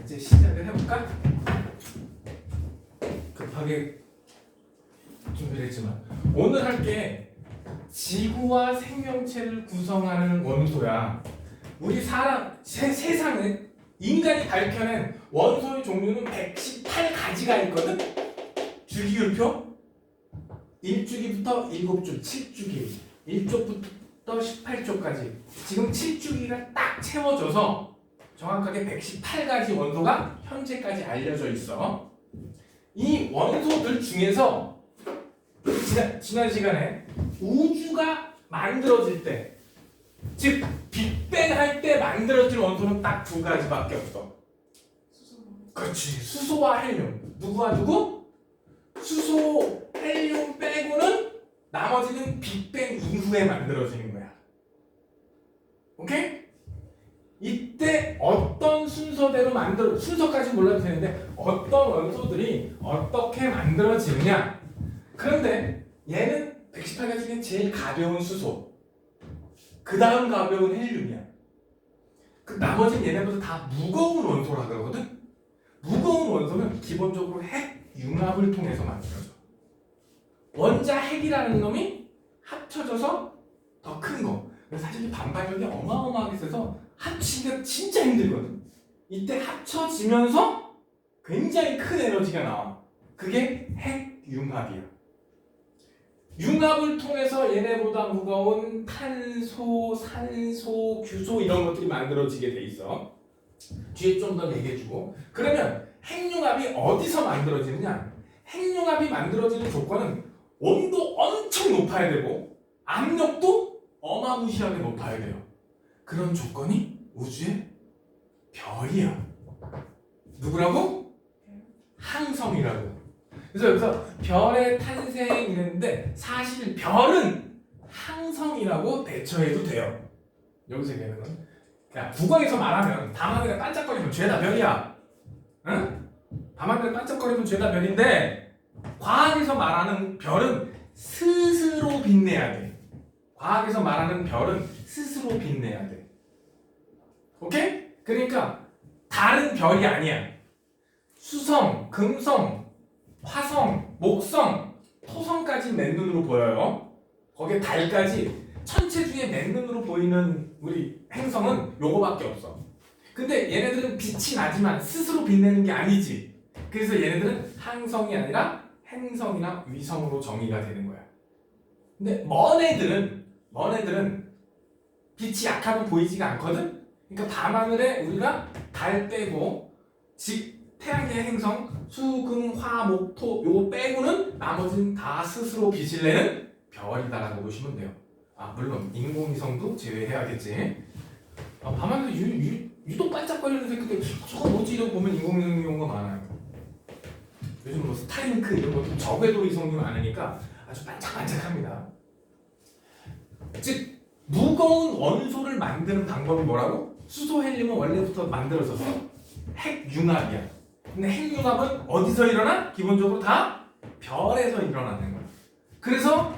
이제 시작을 해볼까? 급하게 준비를 했지만 오늘 할 게 지구와 생명체를 구성하는 원소야. 우리 세상에 인간이 밝혀낸 원소의 종류는 118가지가 있거든? 주기율표 1주기부터 7주, 7주기 1쪽부터 18쪽까지 지금 7주기가 딱 채워져서 정확하게 118가지 원소가 현재까지 알려져 있어. 이 원소들 중에서 지난 시간에 우주가 만들어질 때, 즉 빅뱅 할 때 만들어질 원소는 딱 2가지밖에 없어. 그렇지, 수소와 헬륨. 누구와 누구? 수소, 헬륨 빼고는 나머지는 빅뱅 이후에 만들어지는 거야. 오케이? 이때 어떤 순서대로 순서까지 몰라도 되는데 어떤 원소들이 어떻게 만들어지느냐. 그런데 얘는 118가지 중에 제일 가벼운 수소, 그 다음 가벼운 헬륨이야. 그 나머지는 얘네보다 다 무거운 원소라 그러거든. 무거운 원소는 기본적으로 핵 융합을 통해서 만들어져. 원자 핵이라는 놈이 합쳐져서 더 큰 거. 사실 반발력이 어마어마하게 세서 합치기가 진짜 힘들거든. 이때 합쳐지면서 굉장히 큰 에너지가 나와. 그게 핵융합이야. 융합을 통해서 얘네보다 무거운 탄소, 산소, 규소 이런 것들이 만들어지게 돼 있어. 뒤에 좀 더 얘기해주고. 그러면 핵융합이 어디서 만들어지느냐? 핵융합이 만들어지는 조건은 온도 엄청 높아야 되고 압력도 어마무시하게 높아야 돼요. 그런 조건이 우주의 별이야. 누구라고? 항성이라고. 그래서 여기서 별의 탄생이랬는데 사실 별은 항성이라고 대처해도 돼요. 여기서 얘기하는 건 그냥 국어에서 말하면 밤하늘에 반짝거리면 죄다 별이야. 응? 밤하늘에 반짝거리면 죄다 별인데 과학에서 말하는 별은 스스로 빛내야 돼. 과학에서 말하는 별은 스스로 빛내야 돼. 오케이? 그러니까 다른 별이 아니야. 수성, 금성, 화성, 목성, 토성까지 맨눈으로 보여요. 거기에 달까지 천체 중에 맨눈으로 보이는 우리 행성은 요거밖에 없어. 근데 얘네들은 빛이 나지만 스스로 빛내는 게 아니지. 그래서 얘네들은 항성이 아니라 행성이나 위성으로 정의가 되는 거야. 근데 먼 애들은 빛이 약하면 보이지가 않거든? 그러니까 밤하늘에 우리가 달 빼고 즉 태양계 행성 수, 금, 화, 목, 토 요거 빼고는 나머지는 다 스스로 빛을 내는 별이다라고 보시면 돼요. 아 물론 인공위성도 제외해야겠지. 밤하늘에 유독 반짝거리는 새끼들 저거 뭐지 이러고 보면 인공위성 경우가 많아요. 요즘 뭐 스타링크 이런 것도 저궤도 위성이 많으니까 아주 반짝반짝합니다. 즉 무거운 원소를 만드는 방법이 뭐라고? 수소, 헬륨은 원래부터 만들어졌어. 핵융합이야. 근데 핵융합은 어디서 일어나? 기본적으로 다 별에서 일어나는 거야. 그래서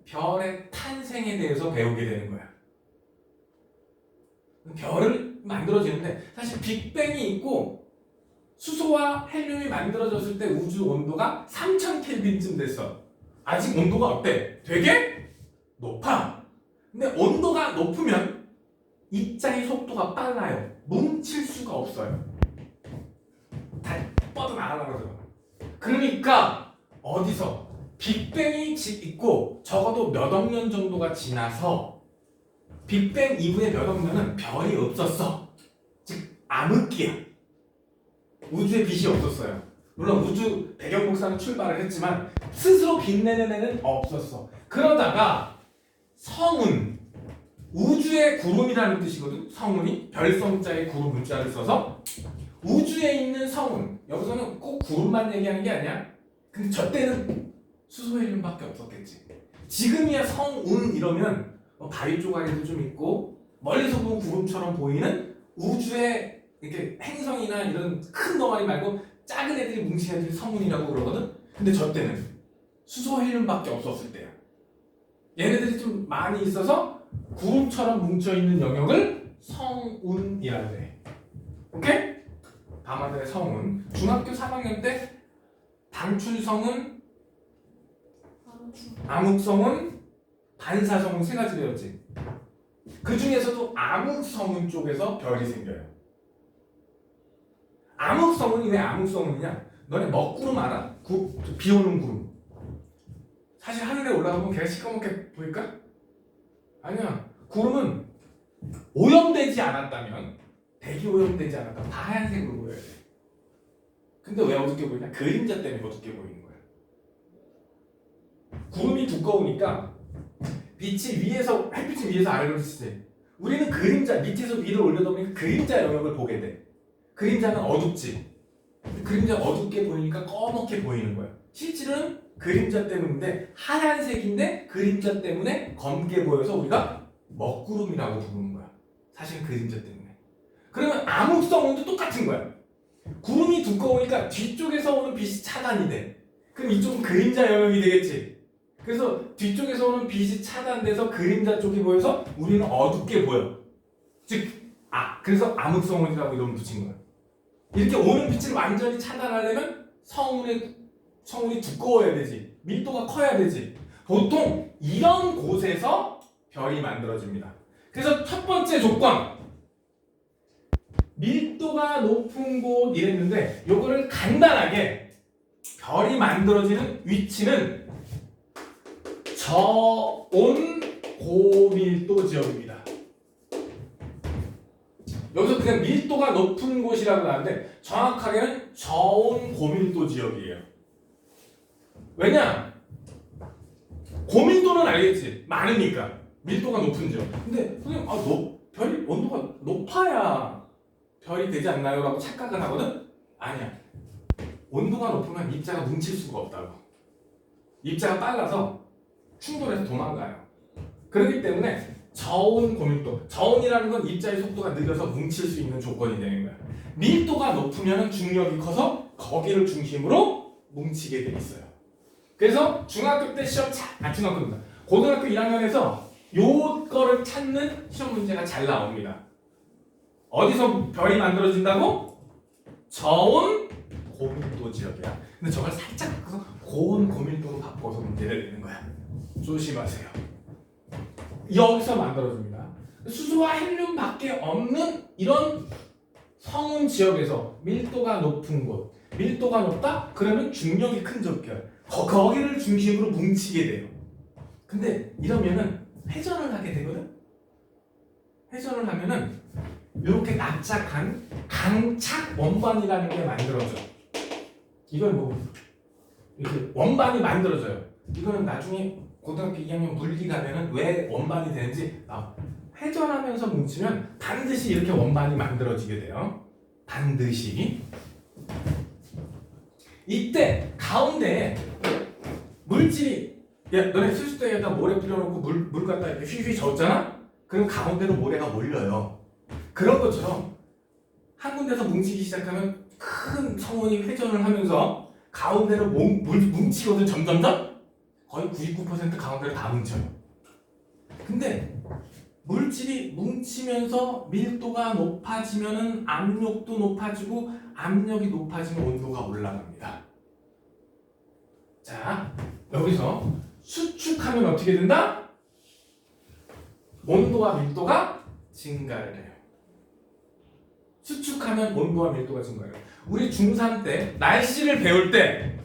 별의 탄생에 대해서 배우게 되는 거야. 별을 만들어지는데 사실 빅뱅이 있고 수소와 헬륨이 만들어졌을 때 우주 온도가 3000켈빈쯤 됐어. 아직 온도가 어때? 되게 높아. 근데 온도가 높으면 입자의 속도가 빨라요. 뭉칠 수가 없어요. 다 뻗어나가려고. 그러니까 어디서 빅뱅이 있고 적어도 몇 억 년 정도가 지나서 빅뱅 이후에 몇 억 년은 별이 없었어. 즉 암흑기야. 우주에 빛이 없었어요. 물론 우주 배경 복사는 출발을 했지만 스스로 빛내는 애는 없었어. 그러다가 성운, 우주의 구름이라는 뜻이거든. 성운이 별성자의 구름 문자를 써서 우주에 있는 성운, 여기서는 꼭 구름만 얘기하는 게 아니야. 근데 저 때는 수소, 헬륨밖에 없었겠지. 지금이야 성운 이러면 바위 조각에도 좀 있고 멀리서 보면 구름처럼 보이는 우주의 이렇게 행성이나 이런 큰 덩어리 말고 작은 애들이 뭉친 애들이 성운이라고 그러거든. 근데 저 때는 수소, 헬륨밖에 없었을 때야. 얘네들이 좀 많이 있어서 구름처럼 뭉쳐있는 영역을 성운이라고 해. 오케이? 밤하늘에 3학년 때 방출성은, 암흑성은, 반사성은 세 가지 배웠지. 그 중에서도 암흑성은 쪽에서 별이 생겨요. 암흑성은이 왜 암흑성은이냐? 너네 먹구름 알아? 비 오는 구름. 사실 하늘에 올라가면 걔가 시커멓게 보일까? 아니야. 구름은 오염되지 않았다면, 대기 오염되지 않았다면 다 하얀색으로 보여야 돼. 근데 왜 어둡게 보이냐? 그림자 때문에 어둡게 보이는 거야. 구름이 두꺼우니까 빛이 위에서, 햇빛이 위에서 아래로 치지. 우리는 그림자, 밑에서 위로 올려다 보니까 그림자 영역을 보게 돼. 그림자는 어둡지. 그림자 어둡게 보이니까 검게 보이는 거야. 실질은 그림자 때문인데, 하얀색인데 그림자 때문에 검게 보여서 우리가 먹구름이라고 부르는 거야. 사실 그림자 때문에. 그러면 암흑성운도 똑같은 거야. 구름이 두꺼우니까 뒤쪽에서 오는 빛이 차단이 돼. 그럼 이쪽은 그림자 영역이 되겠지. 그래서 뒤쪽에서 오는 빛이 차단돼서 그림자 쪽이 보여서 우리는 어둡게 보여. 즉, 그래서 암흑성운이라고 이름 붙인 거야. 이렇게 오는 빛을 완전히 차단하려면 성운이 두꺼워야 되지. 밀도가 커야 되지. 보통 이런 곳에서 별이 만들어집니다. 그래서 첫 번째 조건, 밀도가 높은 곳 이랬는데, 요거를 간단하게 별이 만들어지는 위치는 저온 고밀도 지역입니다. 여기서 그냥 밀도가 높은 곳이라고 하는데 정확하게는 저온 고밀도 지역이에요. 왜냐? 고밀도는 알겠지. 많으니까. 밀도가 높은 지역. 근데 선생님, 별이 온도가 높아야 별이 되지 않나요? 라고 착각을 하거든? 아니야. 온도가 높으면 입자가 뭉칠 수가 없다고. 입자가 빨라서 충돌해서 도망가요. 그렇기 때문에 저온 고밀도, 저온이라는 건 입자의 속도가 느려서 뭉칠 수 있는 조건이 되는 거야. 밀도가 높으면 중력이 커서 거기를 중심으로 뭉치게 돼 있어요. 그래서 중학교 때 중학교입니다. 고등학교 1학년에서 요거를 찾는 시험 문제가 잘 나옵니다. 어디서 별이 만들어진다고? 저온 고밀도 지역이야. 근데 저걸 살짝 바꿔서 고온 고밀도로 바꿔서 문제를 내는 거야. 조심하세요. 여기서 만들어집니다. 수소와 헬륨밖에 없는 이런 성운 지역에서 밀도가 높은 곳, 밀도가 높다? 그러면 중력이 큰 적결, 거기를 중심으로 뭉치게 돼요. 근데 이러면은 회전을 하게 되거든? 회전을 하면은 이렇게 납작한 강착 원반이라는 게 만들어져. 이건 이렇게 원반이 만들어져요. 이거는 나중에 고등학교 2학년 물리 가면은 왜 원반이 되는지 회전하면서 뭉치면 반드시 이렇게 원반이 만들어지게 돼요. 반드시. 이때 가운데에 물질이, 야 너네 수수대에다 모래 뿌려놓고 물 갖다 이렇게 휘휘 젓잖아? 그럼 가운데로 모래가 몰려요. 그런 것처럼 한 군데서 뭉치기 시작하면 큰 성운이 회전을 하면서 가운데로 뭉치거든. 점점점 거의 99% 가운데로 다 뭉쳐요. 근데 물질이 뭉치면서 밀도가 높아지면은 압력도 높아지고, 압력이 높아지면 온도가 올라갑니다. 자, 여기서 수축하면 어떻게 된다? 온도와 밀도가 증가를 해요. 수축하면 온도와 밀도가 증가해요. 우리 중3 때 날씨를 배울 때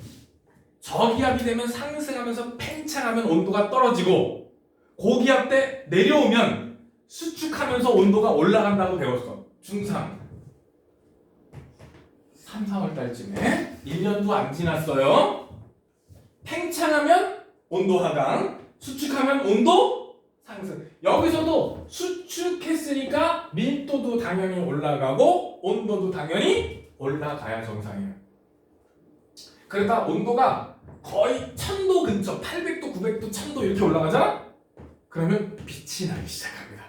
저기압이 되면 상승하면서 팽창하면 온도가 떨어지고, 고기압 때 내려오면 수축하면서 온도가 올라간다고 배웠어. 중3 3, 4월 달쯤에 1년도 안 지났어요. 팽창하면 온도 하강, 수축하면 온도 상승. 여기서도 수축했으니까 밀도도 당연히 올라가고 온도도 당연히 올라가야 정상이에요. 그러다 온도가 거의 1000도 근처, 800도, 900도, 1000도 이렇게 올라가잖아? 그러면 빛이 나기 시작합니다.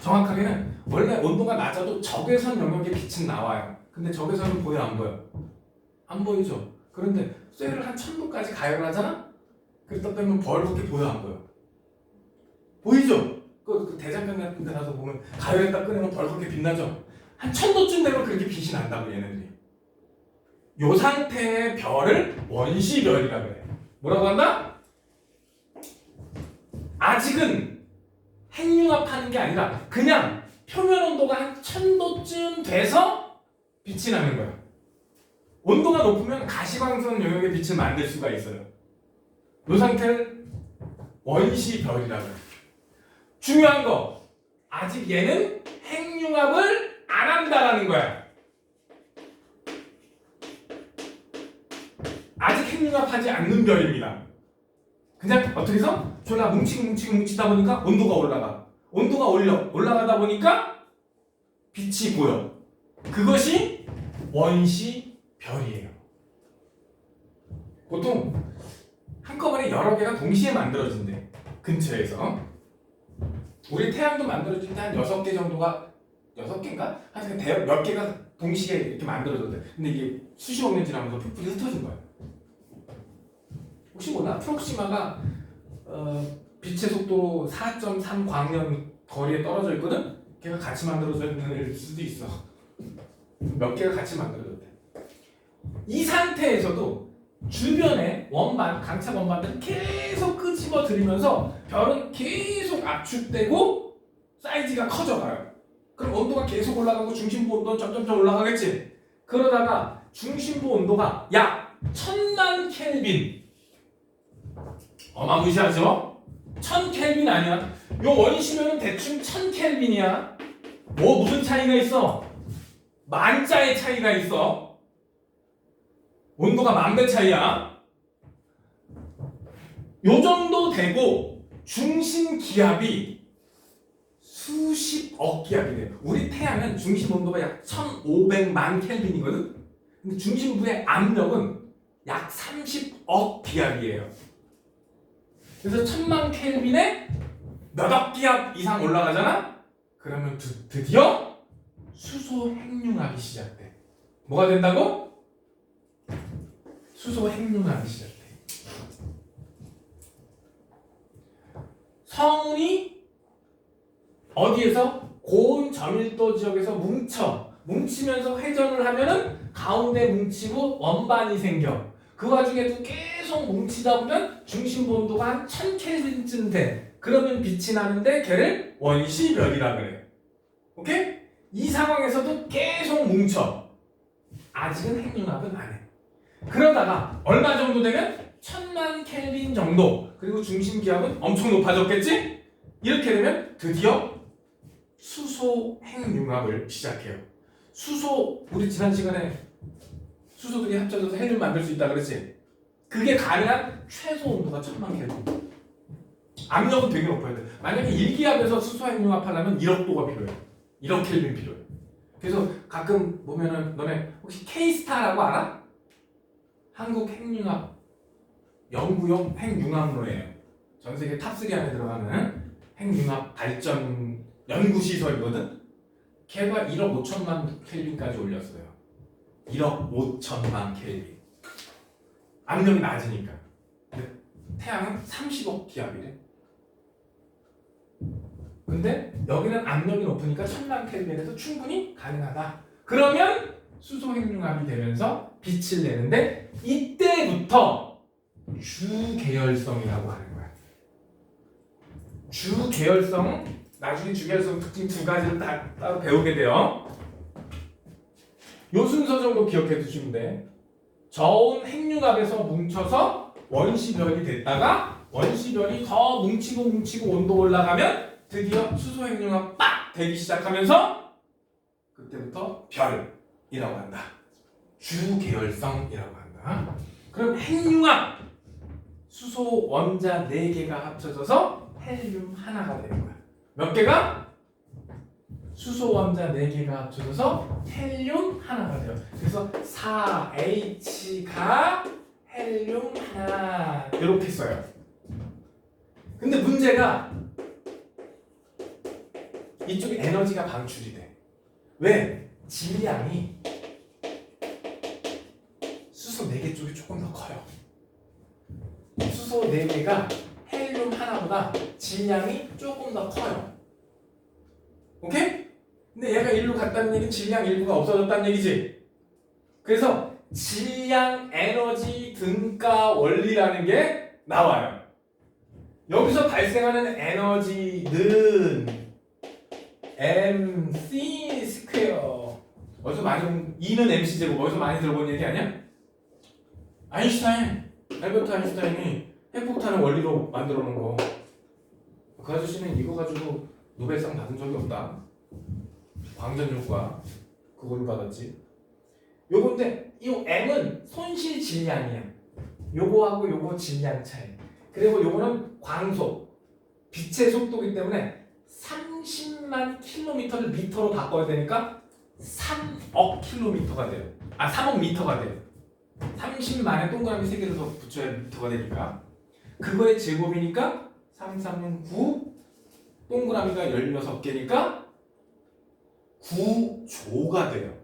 정확하게는 원래 온도가 낮아도 적외선 영역의 빛은 나와요. 근데 적외선은 보여 안 보여? 안 보이죠? 그런데 쇠를 한 1000도까지 가열하잖아? 그러다 보면 벌겋게 보여 안 보여? 보이죠? 그 대장간 같은 데 가서 보면 가열했다 꺼내면 벌겋게 빛나죠? 한 1000도쯤 되면 그렇게 빛이 난다고 얘네들이. 요 상태의 별을 원시별이라 그래. 뭐라고 한다? 아직은 핵융합하는 게 아니라 그냥 표면 온도가 한 1000도쯤 돼서 빛이 나는 거야. 온도가 높으면 가시광선 영역의 빛을 만들 수가 있어요. 이 상태를 원시별이라 그래. 중요한 거, 아직 얘는 핵융합을 안 한다라는 거야. 아직 핵융합하지 않는 별입니다. 그냥 어떻게 해서 졸라 뭉치다 보니까 온도가 올라가. 온도가 올라가다 보니까 빛이 보여. 그것이 원시별이에요. 보통 한꺼번에 여러 개가 동시에 만들어진대. 근처에서. 우리 태양도 만들어질 때 한 6개 정도가 6개인가? 하여튼 몇 개가 동시에 이렇게 만들어졌대. 근데 이게 수십억 년 지나면서 풋풋이 흩어진 거야. 혹시 몰라? 프록시마가 빛의 속도로 4.3 광년 거리에 떨어져 있거든? 걔가 같이 만들어질 수도 있어. 몇 개가 같이 만들어졌대. 이 상태에서도 주변에 원반, 강착 원반들을 계속 끄집어 들이면서 별은 계속 압축되고 사이즈가 커져가요. 그럼 온도가 계속 올라가고 중심부 온도는 점점 올라가겠지? 그러다가 중심부 온도가 약 1000만 켈빈, 어마무시하죠? 1000켈빈 아니야? 요 원시면은 대충 1000켈빈이야. 뭐 무슨 차이가 있어? 만자의 차이가 있어. 온도가 10,000배 차이야. 요 정도 되고 중심 기압이 수십억 기압이 돼요. 우리 태양은 중심 온도가 약 1500만 켈빈이거든. 근데 중심부의 압력은 약 30억 기압이에요. 그래서 1000만 켈빈에 몇억 기압 이상 올라가잖아? 그러면 드디어 수소 핵융합이 시작돼. 뭐가 된다고? 수소 핵융합이 시작돼. 성운이 어디에서? 고온 저밀도 지역에서 뭉치면서 회전을 하면은 가운데 뭉치고 원반이 생겨. 그 와중에도 계속 뭉치다 보면 중심부 온도가 한 1000켈빈쯤 돼. 그러면 빛이 나는데 걔를 원시별이라 그래. 오케이? 이 상황에서도 계속 뭉쳐. 아직은 핵융합은 안 해. 그러다가 얼마 정도 되면 1000만 켈빈 정도, 그리고 중심 기압은 엄청 높아졌겠지? 이렇게 되면 드디어 수소 핵융합을 시작해요. 수소, 우리 지난 시간에 수소들이 합쳐져서 헬륨 만들 수 있다 그랬지? 그게 가능한 최소 온도가 1000만 켈빈. 압력은 되게 높아야 돼. 만약에 1기압에서 수소 핵융합 하려면 1억 도가 필요해. 1억 켈빈 필요해. 그래서 가끔 보면은 너네 혹시 K-스타라고 알아? 한국 핵융합 연구용 핵융합로예요. 전 세계 탑3 안에 들어가는 핵융합 발전 연구시설이거든? 걔가 1억 5천만 켈빈까지 올렸어요. 1억 5천만 켈빈. 압력이 낮으니까. 근데 태양은 30억 기압이래. 근데 여기는 압력이 높으니까 1000만 켈빈에서 충분히 가능하다. 그러면 수소 핵융합이 되면서 빛을 내는데 이때부터 주계열성이라고 하는 거야. 주계열성, 나중에 주계열성 특징 2가지를 따로 배우게 돼요. 요 순서 정도 기억해 두시면 돼. 저온 핵융합에서 뭉쳐서 원시별이 됐다가 원시별이 더 뭉치고 온도 올라가면 드디어 수소 핵융합 빡 되기 시작하면서 그때부터 별이라고 한다. 주계열성이라고 한다. 그럼 핵융합, 수소 원자 4개가 합쳐져서 헬륨 하나가 되는 거야. 몇 개가? 수소 원자 4개가 합쳐져서 헬륨 하나가 돼요. 그래서 4H가 헬륨 하나 이렇게 써요. 근데 문제가 이쪽에 에너지가 방출이 돼. 왜? 질량이 수소 4개 쪽이 조금 더 커요. 수소 4개가 헬륨 하나보다 질량이 조금 더 커요. 오케이? 근데 얘가 1로 갔다는 얘기는 질량 일부가 없어졌다는 얘기지. 그래서 질량 에너지 등가 원리라는 게 나와요. 여기서 발생하는 에너지는 mc 스퀘어. 어디서 많이 E는 mc 제곱 어디서 많이 들어본 얘기 아니야? 알버트 아인슈타인이 핵폭탄을 원리로 만들어 놓은 거. 그 아저씨는 이거 가지고 노벨상 받은 적이 없다. 광전 효과 그걸로 받았지. 요건데 이 m은 손실 질량이야. 요거하고 요거 질량 차이. 그리고 요거는 광속, 빛의 속도이기 때문에 30만 킬로미터를 미터로 바꿔야 되니까 3억 킬로미터가 돼요. 3억 미터가 돼요. 30만에 동그라미 3개를 더 붙여야 미터가 되니까. 그거의 제곱이니까 3, 3은 9, 동그라미가 16개니까 9조가 돼요.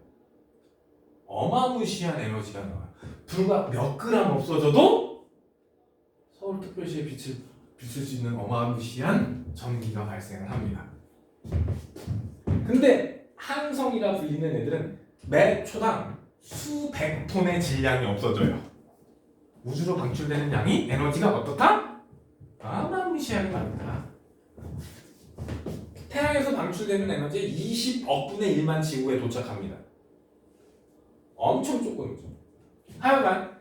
어마무시한 에너지가 나와요. 불과 몇 그램 없어져도 서울특별시에 비칠 수 있는 어마무시한 전기가 발생을 합니다. 근데 항성이라 불리는 애들은 매 초당 수백 톤의 질량이 없어져요. 우주로 방출되는 양이 에너지가 어떻다? 어마무시하게 많다. 태양에서 방출되는 에너지의 20억 분의 1만 지구에 도착합니다. 엄청 조금이죠. 하여간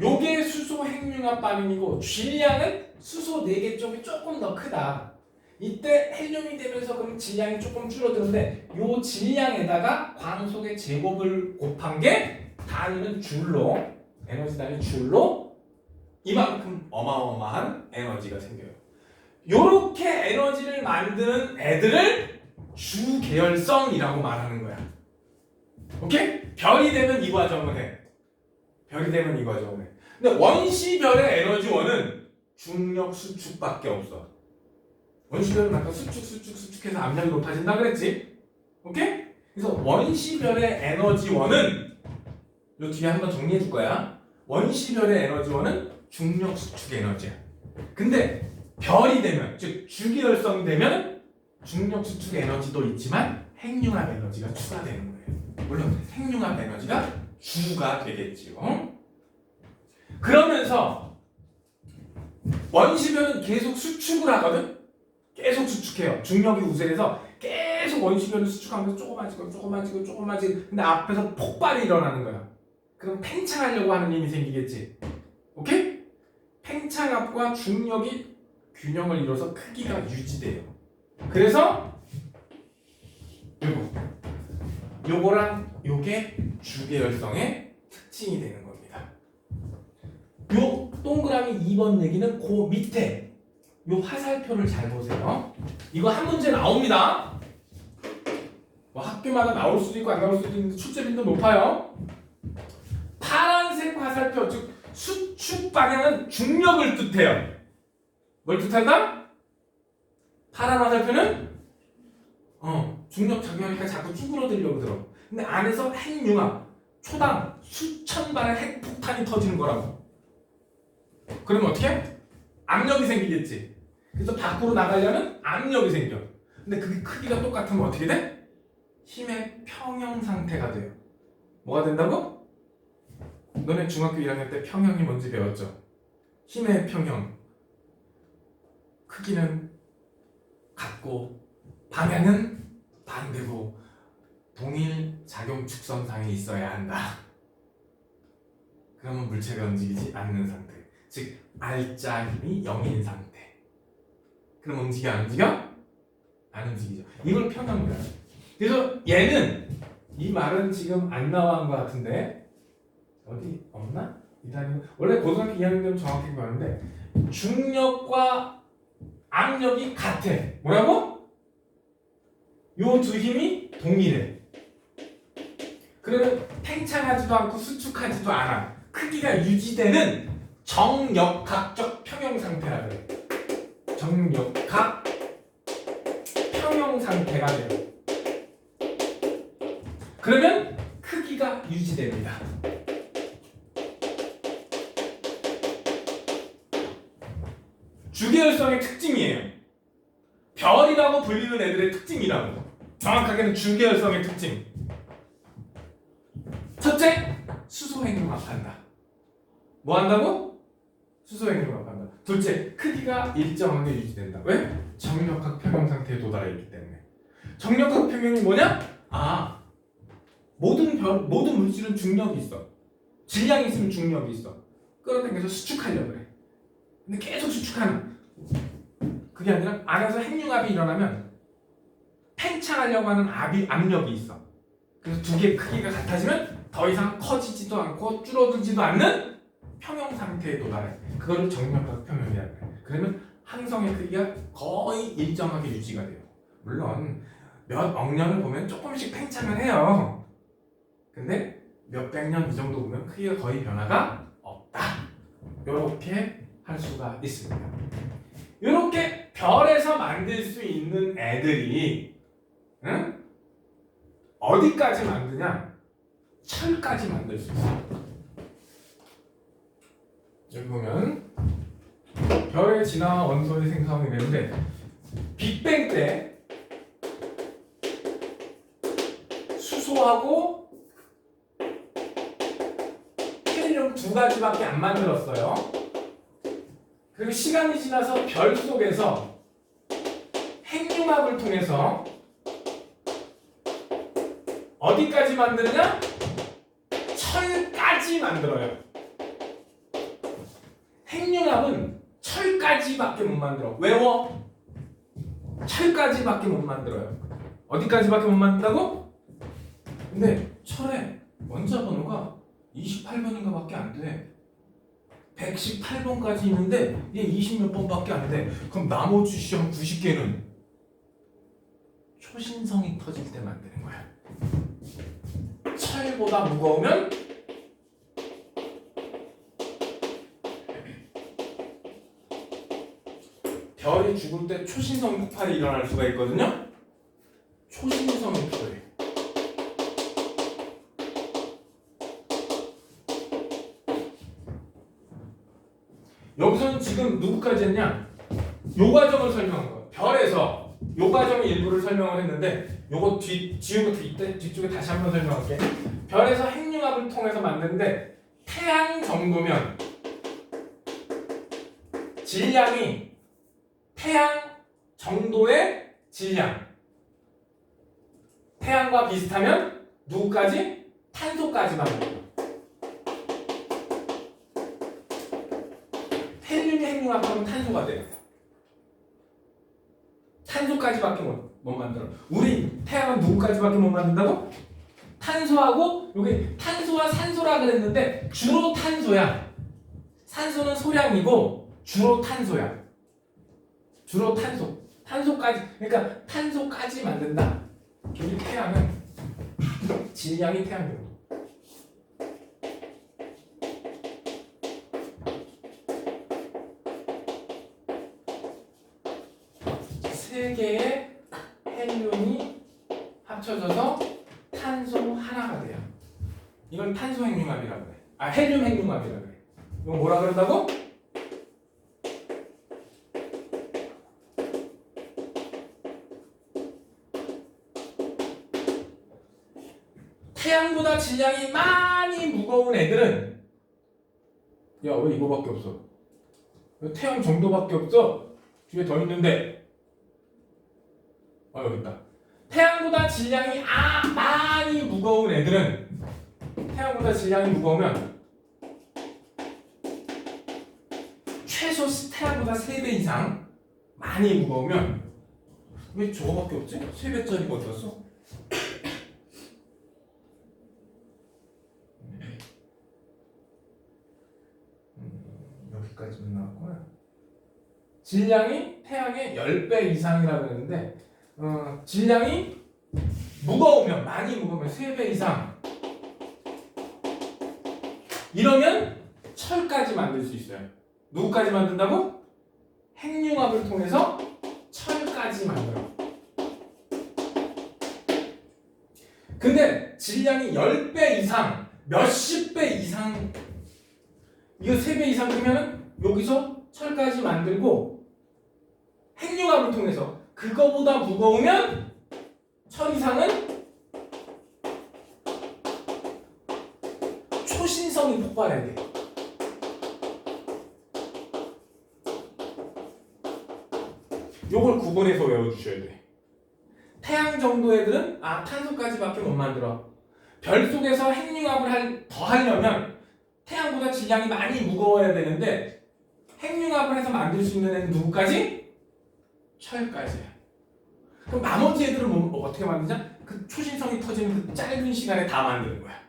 요게 수소 핵융합 반응이고 질량은 수소 4개 쪽이 조금 더 크다. 이때 헬륨이 되면서 그럼 질량이 조금 줄어드는데 요 질량에다가 광속의 제곱을 곱한 게 단위는 줄로 에너지 단위 줄로 이만큼 어마어마한 에너지가 생겨요. 요렇게 에너지를 만드는 애들을 주계열성이라고 말하는 거야. 오케이? 별이 되면 이 과정을 해. 별이 되면 이 과정을 해. 근데 원시별의 에너지원은 중력 수축밖에 없어. 원시별은 아까 수축해서 압력이 높아진다 그랬지? 오케이? 그래서 원시별의 에너지원은 요 뒤에 한번 정리해 줄 거야. 원시별의 에너지원은 중력 수축 에너지야. 근데 별이 되면, 즉 주기열성이 되면 중력 수축 에너지도 있지만 핵융합 에너지가 추가되는 거예요. 물론 핵융합 에너지가 주가 되겠지요. 그러면서 원시별은 계속 수축을 하거든. 계속 수축해요. 중력이 우세해서 계속 원시별을 수축하면서 조그마지고 근데 앞에서 폭발이 일어나는 거야. 그럼 팽창하려고 하는 힘이 생기겠지. 오케이? 팽창압과 중력이 균형을 이뤄서 크기가 유지돼요. 그래서 요거랑 요게 주계열성의 특징이 되는 겁니다. 요 동그라미 2번 얘기는 그 밑에 요 화살표를 잘 보세요. 이거 한 문제 나옵니다. 뭐 학교마다 나올 수도 있고 안 나올 수도 있는데 출제빈도 높아요. 파란색 화살표, 즉 수축 방향은 중력을 뜻해요. 뭘 뜻한다? 파란 화살표는 중력 작용하니까 자꾸 쭈그러들려고 들어. 근데 안에서 핵융합, 초당 수천 발의 핵폭탄이 터지는 거라고. 그러면 어떻게 해? 압력이 생기겠지. 그래서 밖으로 나가려면 압력이 생겨. 근데 그게 크기가 똑같으면 어떻게 돼? 힘의 평형 상태가 돼요. 뭐가 된다고? 너네 중학교 1학년 때 평형이 뭔지 배웠죠? 힘의 평형. 크기는 같고 방향은 반대고 동일 작용 축성상에 있어야 한다. 그러면 물체가 움직이지 않는 상태. 즉 알짜 힘이 0인 상태. 그럼 움직여 안 움직여? 안 움직이죠. 이걸 평형이라. 그래서 얘는 이 말은 지금 안 나온 것 같은데 어디 없나? 원래 고등학교 2학년 되면 정확히 말하는데 중력과 압력이 같아. 뭐라고? 요 두 힘이 동일해. 그러면 팽창하지도 않고 수축하지도 않아. 크기가 유지되는 정역학적 평형 상태라 그래. 정역학 평형 상태가 돼요. 그러면 크기가 유지됩니다. 주계열성의 특징이에요. 별이라고 불리는 애들의 특징이라고. 정확하게는 주계열성의 특징. 첫째, 수소 수소 핵융합한다. 뭐 한다고? 수소 핵융합한다. 둘째, 크기가 일정하게 유지된다. 왜? 정력학 평형 상태에 도달해 있기 때문에. 정력학 평형이 뭐냐? 모든 물질은 중력이 있어. 질량이 있으면 중력이 있어. 끌어당겨서 수축하려고 그래. 근데 계속 수축하는. 그게 아니라 안에서 핵융합이 일어나면 팽창하려고 하는 압력이 있어. 그래서 두 개의 크기가 같아지면 더 이상 커지지도 않고 줄어들지도 않는 평형 상태에 도달해. 그거를 정력학 평형이라고 해. 그러면 항성의 크기가 거의 일정하게 유지가 돼요. 물론 몇 억 년을 보면 조금씩 팽창을 해요. 근데 몇백 년 이 정도 보면 크기가 거의 변화가 없다. 이렇게 할 수가 있습니다. 이렇게 별에서 만들 수 있는 애들이 어디까지 만드냐? 철까지 만들 수 있어요. 여기 보면 별의 진화와 원소의 생성이 되는데 빅뱅 때 수소하고 헬륨 두 가지밖에 안 만들었어요. 그리고 시간이 지나서 별 속에서 핵융합을 통해서 어디까지 만드느냐? 철까지 만들어요. 핵융합은 철까지밖에 못 만들어. 외워. 철까지밖에 못 만들어요. 어디까지밖에 못 만든다고? 근데 철의 원자 번호가 28번인가 밖에 안 돼. 118번까지 있는데 얘 20몇 번밖에 안 돼. 그럼 나머지 시험 90개는 초신성이 터질 때 만드는 거야. 철보다 무거우면 별이 죽을 때 초신성 폭발이 일어날 수가 있거든요. 초신성 폭발이. 여기서는 지금 누구까지 했냐? 요 과정을 설명한 거야. 별에서 요 과정의 일부를 설명을 했는데 요거 지우고 뒤쪽에 다시 한번 설명할게. 별에서 핵융합을 통해서 만드는데 태양 정도면 질량이 태양 정도의 질량 태양과 비슷하면 누구까지? 탄소까지 만든다. 헬륨이 핵융합하면 탄소가 돼요. 탄소까지밖에 못 만들어. 우리 태양은 누구까지밖에 못 만든다고? 탄소하고 여기 탄소와 산소라 그랬는데 주로 탄소야. 산소는 소량이고 주로 탄소야. 주로 탄소까지. 그러니까 탄소까지 만든다. 우리 태양은 질량이 태양 정도. 세 개의 헬륨이 합쳐져서 탄소 하나가 돼요. 이건 탄소 핵융합이라고 그래. 헬륨 핵융합이라고 그래. 이건 뭐라 그런다고? 태양보다 질량이 많이 무거운 애들은 야, 왜 이거밖에 없어? 왜 태양 정도밖에 없어? 뒤에 더 있는데 여기 있다. 태양보다 질량이 많이 무거운 애들은 태양보다 질량이 무거우면 최소 태양보다 3배 이상 많이 무거우면 왜 저거밖에 없지? 3배짜리가 어디 갔어? 여기까지만 나왔구나. 질량이 태양의 10배 이상이라고 했는데 질량이 무거우면 많이 무거우면 3배 이상 이러면 철까지 만들 수 있어요. 누구까지 만든다고? 핵융합을 통해서 철까지 만들어. 근데 질량이 10배 이상 몇십 배 이상 이거 3배 이상 크면 여기서 철까지 만들고 핵융합을 통해서 그거보다 무거우면 철 이상은 초신성이 폭발해야 돼. 요걸 구분해서 외워주셔야 돼. 태양 정도 애들은 탄소까지밖에 못 만들어. 별 속에서 핵융합을 더 하려면 태양보다 질량이 많이 무거워야 되는데 핵융합을 해서 만들 수 있는 애는 누구까지? 철까지야. 그럼 나머지 애들은 어떻게 만드냐? 그 초신성이 터지는 그 짧은 시간에 다 만드는 거야.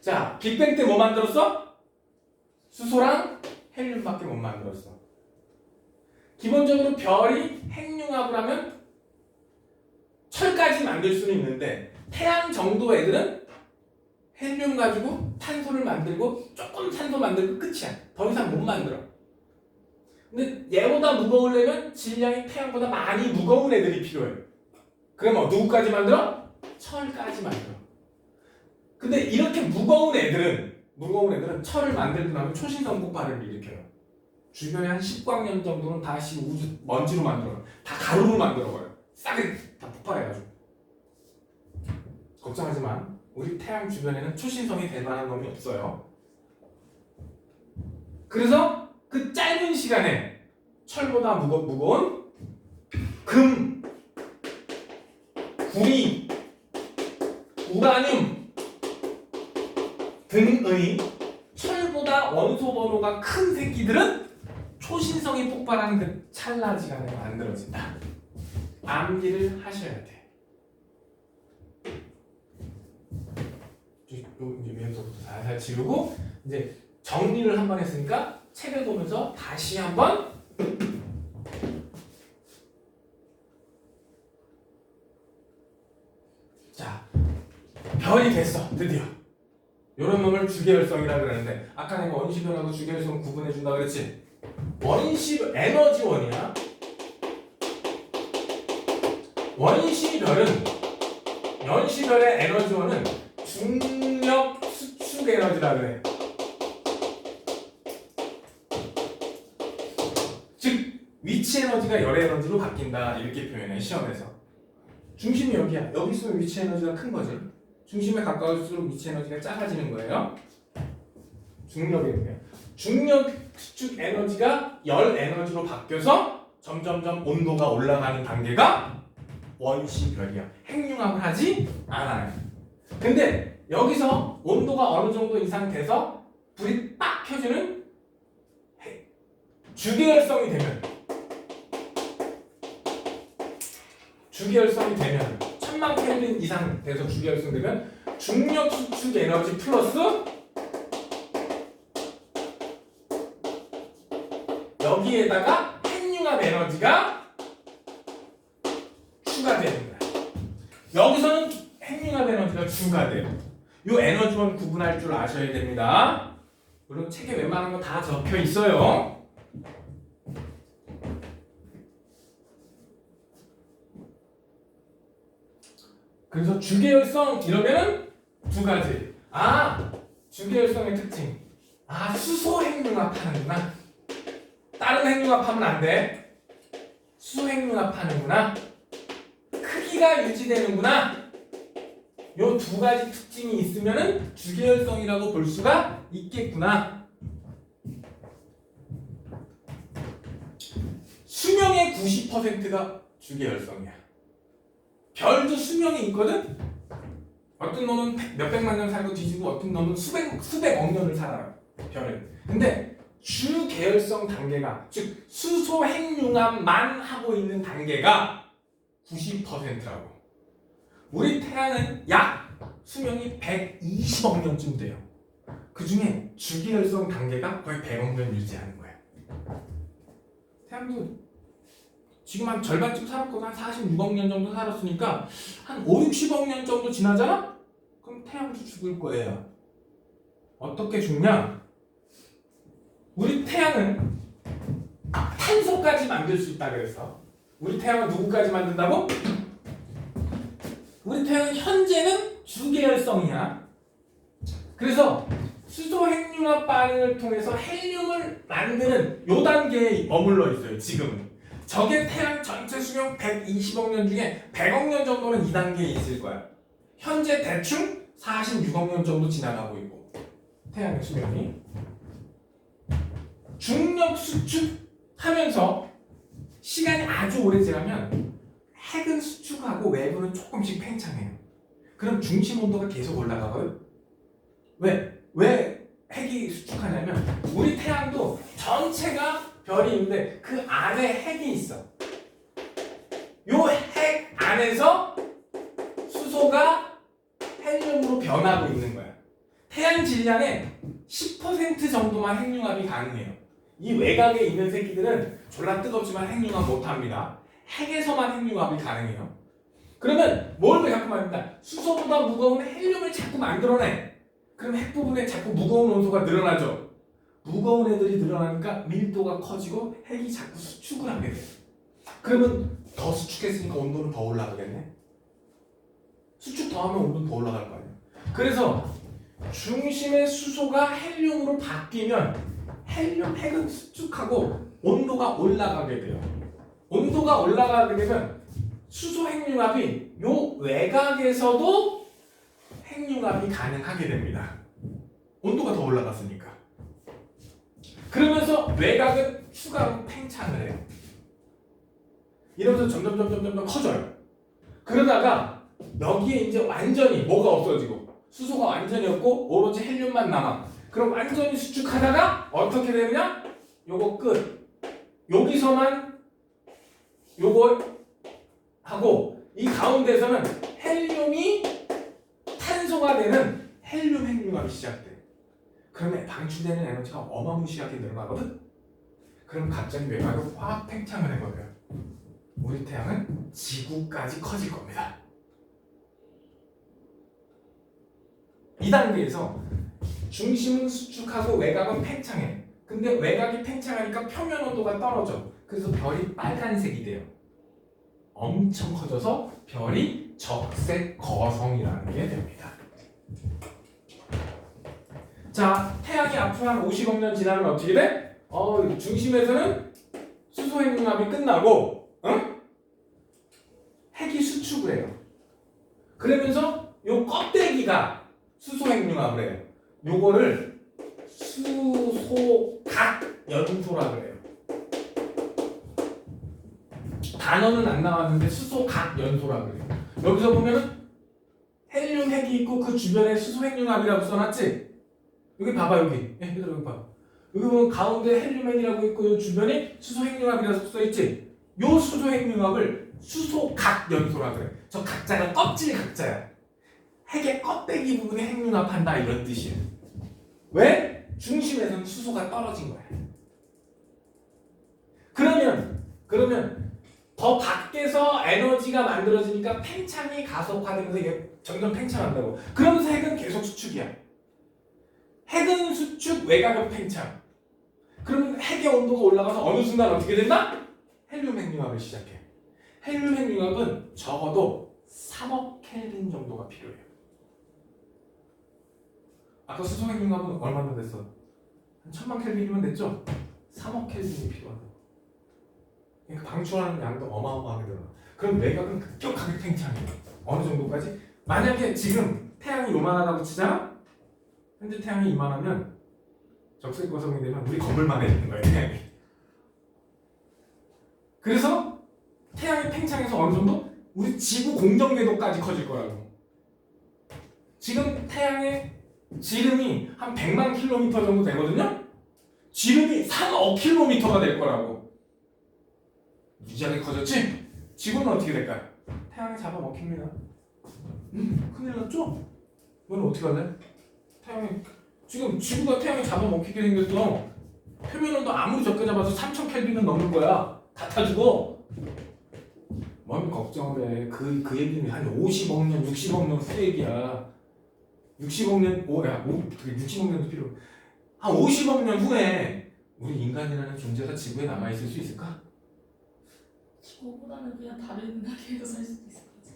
자, 빅뱅 때 뭐 만들었어? 수소랑 헬륨밖에 못 만들었어. 기본적으로 별이 핵융합을 하면 철까지 만들 수는 있는데 태양 정도 애들은 헬륨 가지고 탄소를 만들고 조금 산소 만들고 끝이야. 더 이상 못 만들어. 근데 얘보다 무거우려면 질량이 태양보다 많이 무거운 애들이 필요해. 그러면 누구까지 만들어? 철까지 만들어. 근데 이렇게 무거운 애들은 철을 만들고 나면 초신성 폭발을 일으켜요. 주변에 한 10광년 정도는 다시 우주 먼지로 만들어요. 다 가루로 만들어버려요. 싸게 다 폭발해가지고. 걱정하지 마. 우리 태양 주변에는 초신성이 될 만한 놈이 없어요. 그래서 그 짧은 시간에 철보다 무거운 금, 구리, 우라늄 등의 철보다 원소 번호가 큰 새끼들은 초신성이 폭발하는 그 찰나 시간에 만들어진다. 암기를 하셔야 돼. 이제 위에서부터 살살 지우고 이제 정리를 한번 했으니까 책을 보면서 다시 한번 자, 별이 됐어. 드디어. 요런 놈을 주계열성이라 그러는데 아까 내가 원시별하고 주계열성 구분해 준다 그랬지? 에너지원이야. 원시별의 에너지원은 중력 수축 에너지라 그래. 즉 위치 에너지가 열 에너지로 바뀐다 이렇게 표현해 시험에서. 중심이 여기야. 여기 있으면 위치 에너지가 큰 거지. 중심에 가까울수록 위치 에너지가 작아지는 거예요. 중력이에요. 중력 수축 에너지가 열 에너지로 바뀌어서 점점점 온도가 올라가는 단계가 원시별이야. 핵융합을 하지 않아요. 근데 여기서 온도가 어느 정도 이상 돼서 불이 빡 켜지는 주계열성이 되면 1000만 켈빈 이상 돼서 주계열성 되면 중력 수축 에너지 플러스 여기에다가 핵융합 에너지가 추가되는 거야. 여기서는 핵융합 에너지가 추가돼요. 이 에너지원 구분할 줄 아셔야 됩니다. 물론 책에 웬만한 거 다 적혀 있어요. 그래서 주계열성 이러면은 두 가지. 주계열성의 특징. 수소 핵융합하는구나. 다른 핵융합하면 안 돼. 수소 핵융합하는구나. 크기가 유지되는구나. 요 두 가지 특징이 있으면은 주계열성이라고 볼 수가 있겠구나. 수명의 90%가 주계열성이야. 별도 수명이 있거든. 어떤 놈은 몇백만 년 살고 뒤지고 어떤 놈은 수백억 년을 살아요. 별은. 근데 주계열성 단계가 즉 수소 핵융합만 하고 있는 단계가 90%라고. 우리 태양은 약 수명이 120억 년쯤 돼요. 그 중에 주계열성 단계가 거의 100억 년 유지하는 거야. 태양도 지금 한 절반쯤 살았거든. 한 46억 년 정도 살았으니까 한 5, 60억 년 정도 지나잖아? 그럼 태양도 죽을 거예요. 어떻게 죽냐? 우리 태양은 탄소까지 만들 수 있다 그랬어. 우리 태양은 누구까지 만든다고? 우리 태양은 현재는 주계열성이야. 그래서 수소 핵융합 반응을 통해서 헬륨을 만드는 요 단계에 머물러 있어요. 지금은. 적의 태양 전체 수명 120억 년 중에 100억 년 정도는 2단계에 있을 거야. 현재 대충 46억 년 정도 지나가고 있고 태양의 수명이 중력 수축하면서 시간이 아주 오래 지나면 핵은 수축하고 외부는 조금씩 팽창해요. 그럼 중심 온도가 계속 올라가고요. 왜 핵이 수축하냐면 우리 태양도 전체가 별이 있는데 그 안에 핵이 있어. 요 핵 안에서 수소가 헬륨으로 변하고 있는 거야. 태양 질량의 10% 정도만 핵융합이 가능해요. 이 외곽에 있는 새끼들은 졸라 뜨겁지만 핵융합 못합니다. 핵에서만 핵융합이 가능해요. 그러면 뭘 자꾸 말합니다. 수소보다 무거운 헬륨을 자꾸 만들어내. 그럼 핵 부분에 자꾸 무거운 원소가 늘어나죠. 무거운 애들이 늘어나니까 밀도가 커지고 핵이 자꾸 수축을 하게 돼요. 그러면 더 수축했으니까 온도는 더 올라가겠네. 수축 더 하면 온도는 더 올라갈 거 아니에요. 그래서 중심의 수소가 헬륨으로 바뀌면 핵은 수축하고 온도가 올라가게 돼요. 온도가 올라가게 되면 수소 핵융합이 요 외곽에서도 핵융합이 가능하게 됩니다. 온도가 더 올라갔으니까. 그러면서 외곽은 추가로 팽창을 해요. 이러면서 점점 커져요. 그러다가 여기에 이제 완전히 뭐가 없어지고 수소가 완전히 없고 오로지 헬륨만 남아. 그럼 완전히 수축하다가 어떻게 되느냐? 요거 끝. 여기서만 요거 하고 이 가운데서는 헬륨이 탄소가 되는 헬륨 핵융합이 시작돼. 그러면 방출되는 에너지가 어마무시하게 늘어나거든? 그럼 갑자기 외곽을 확 팽창을 해버려요. 우리 태양은 지구까지 커질 겁니다. 이 단계에서 중심은 수축하고 외곽은 팽창해. 근데 외곽이 팽창하니까 표면 온도가 떨어져. 그래서 별이 빨간색이 돼요. 엄청 커져서 별이 적색 거성이라는 게 됩니다. 자, 태양이 앞으로 한 50억 년 지나면 어떻게 돼? 중심에서는 수소 핵융합이 끝나고, 핵이 수축을 해요. 그러면서 요 껍데기가 수소 핵융합을 해요. 요거를 수소각 연소라 그래요. 단어는 안 나왔는데 수소각 연소라 그래요. 여기서 보면은 헬륨 핵이 있고 그 주변에 수소 핵융합이라고 써놨지? 여기 봐봐 여기. 여기 봐. 여기 보면 가운데 헬륨 핵이라고 있고 요 주변에 수소 핵융합이라고 써있지? 요 수소 핵융합을 수소각 연소라 그래. 저 각자가 껍질 각자야. 핵의 껍데기 부분에 핵융합한다 이런 뜻이에요. 왜? 중심에서는 수소가 떨어진 거야. 그러면 더 밖에서 에너지가 만들어지니까 팽창이 가속화되면서 이게 점점 팽창한다고. 그러면서 핵은 계속 수축이야. 핵은 수축, 외곽은 팽창. 그러면 핵의 온도가 올라가서 어느 순간 어떻게 된다? 헬륨 핵융합을 시작해. 헬륨 핵융합은 적어도 3억 켈빈 정도가 필요해요. 아까 수소 핵융합은 얼마나 됐어? 한 1000만 켈빈이면 됐죠? 3억 켈빈이 필요하다. 그러니까 방출하는 양도 어마어마하게 늘어나. 그럼 외곽은 급격하게 팽창해요. 어느 정도까지? 만약에 지금 태양이 요만하다고 치잖아? 현재 태양이 이만하면 적색 거성이 되면 우리 건물만 해지는 거예요, 태양이. 그래서 태양이 팽창해서 어느 정도? 우리 지구 공정 궤도까지 커질 거라고. 지금 태양의 지름이 한 100만 킬로미터 정도 되거든요? 지름이 3억 킬로미터가 될 거라고. 무지하게 커졌지? 지구는 어떻게 될까요? 태양이 잡아먹힙니다. 큰일 났죠? 너는 어떻게 할래? 지금 지구가 태양이 잡아먹히게 생겼어. 표면온도 아무리 적게 잡아도 3000 켈빈은 넘는 거야. 다 타주고. 뭔 걱정을 해. 그 얘기는 한 50억 년, 60억 년 후 얘기야. 60억 년, 60억 년도 필요. 한 50억 년 후에 우리 인간이라는 존재가 지구에 남아있을 수 있을까? 지구보다는 그냥 다른 나라에서 살 수도 있을 것 같아.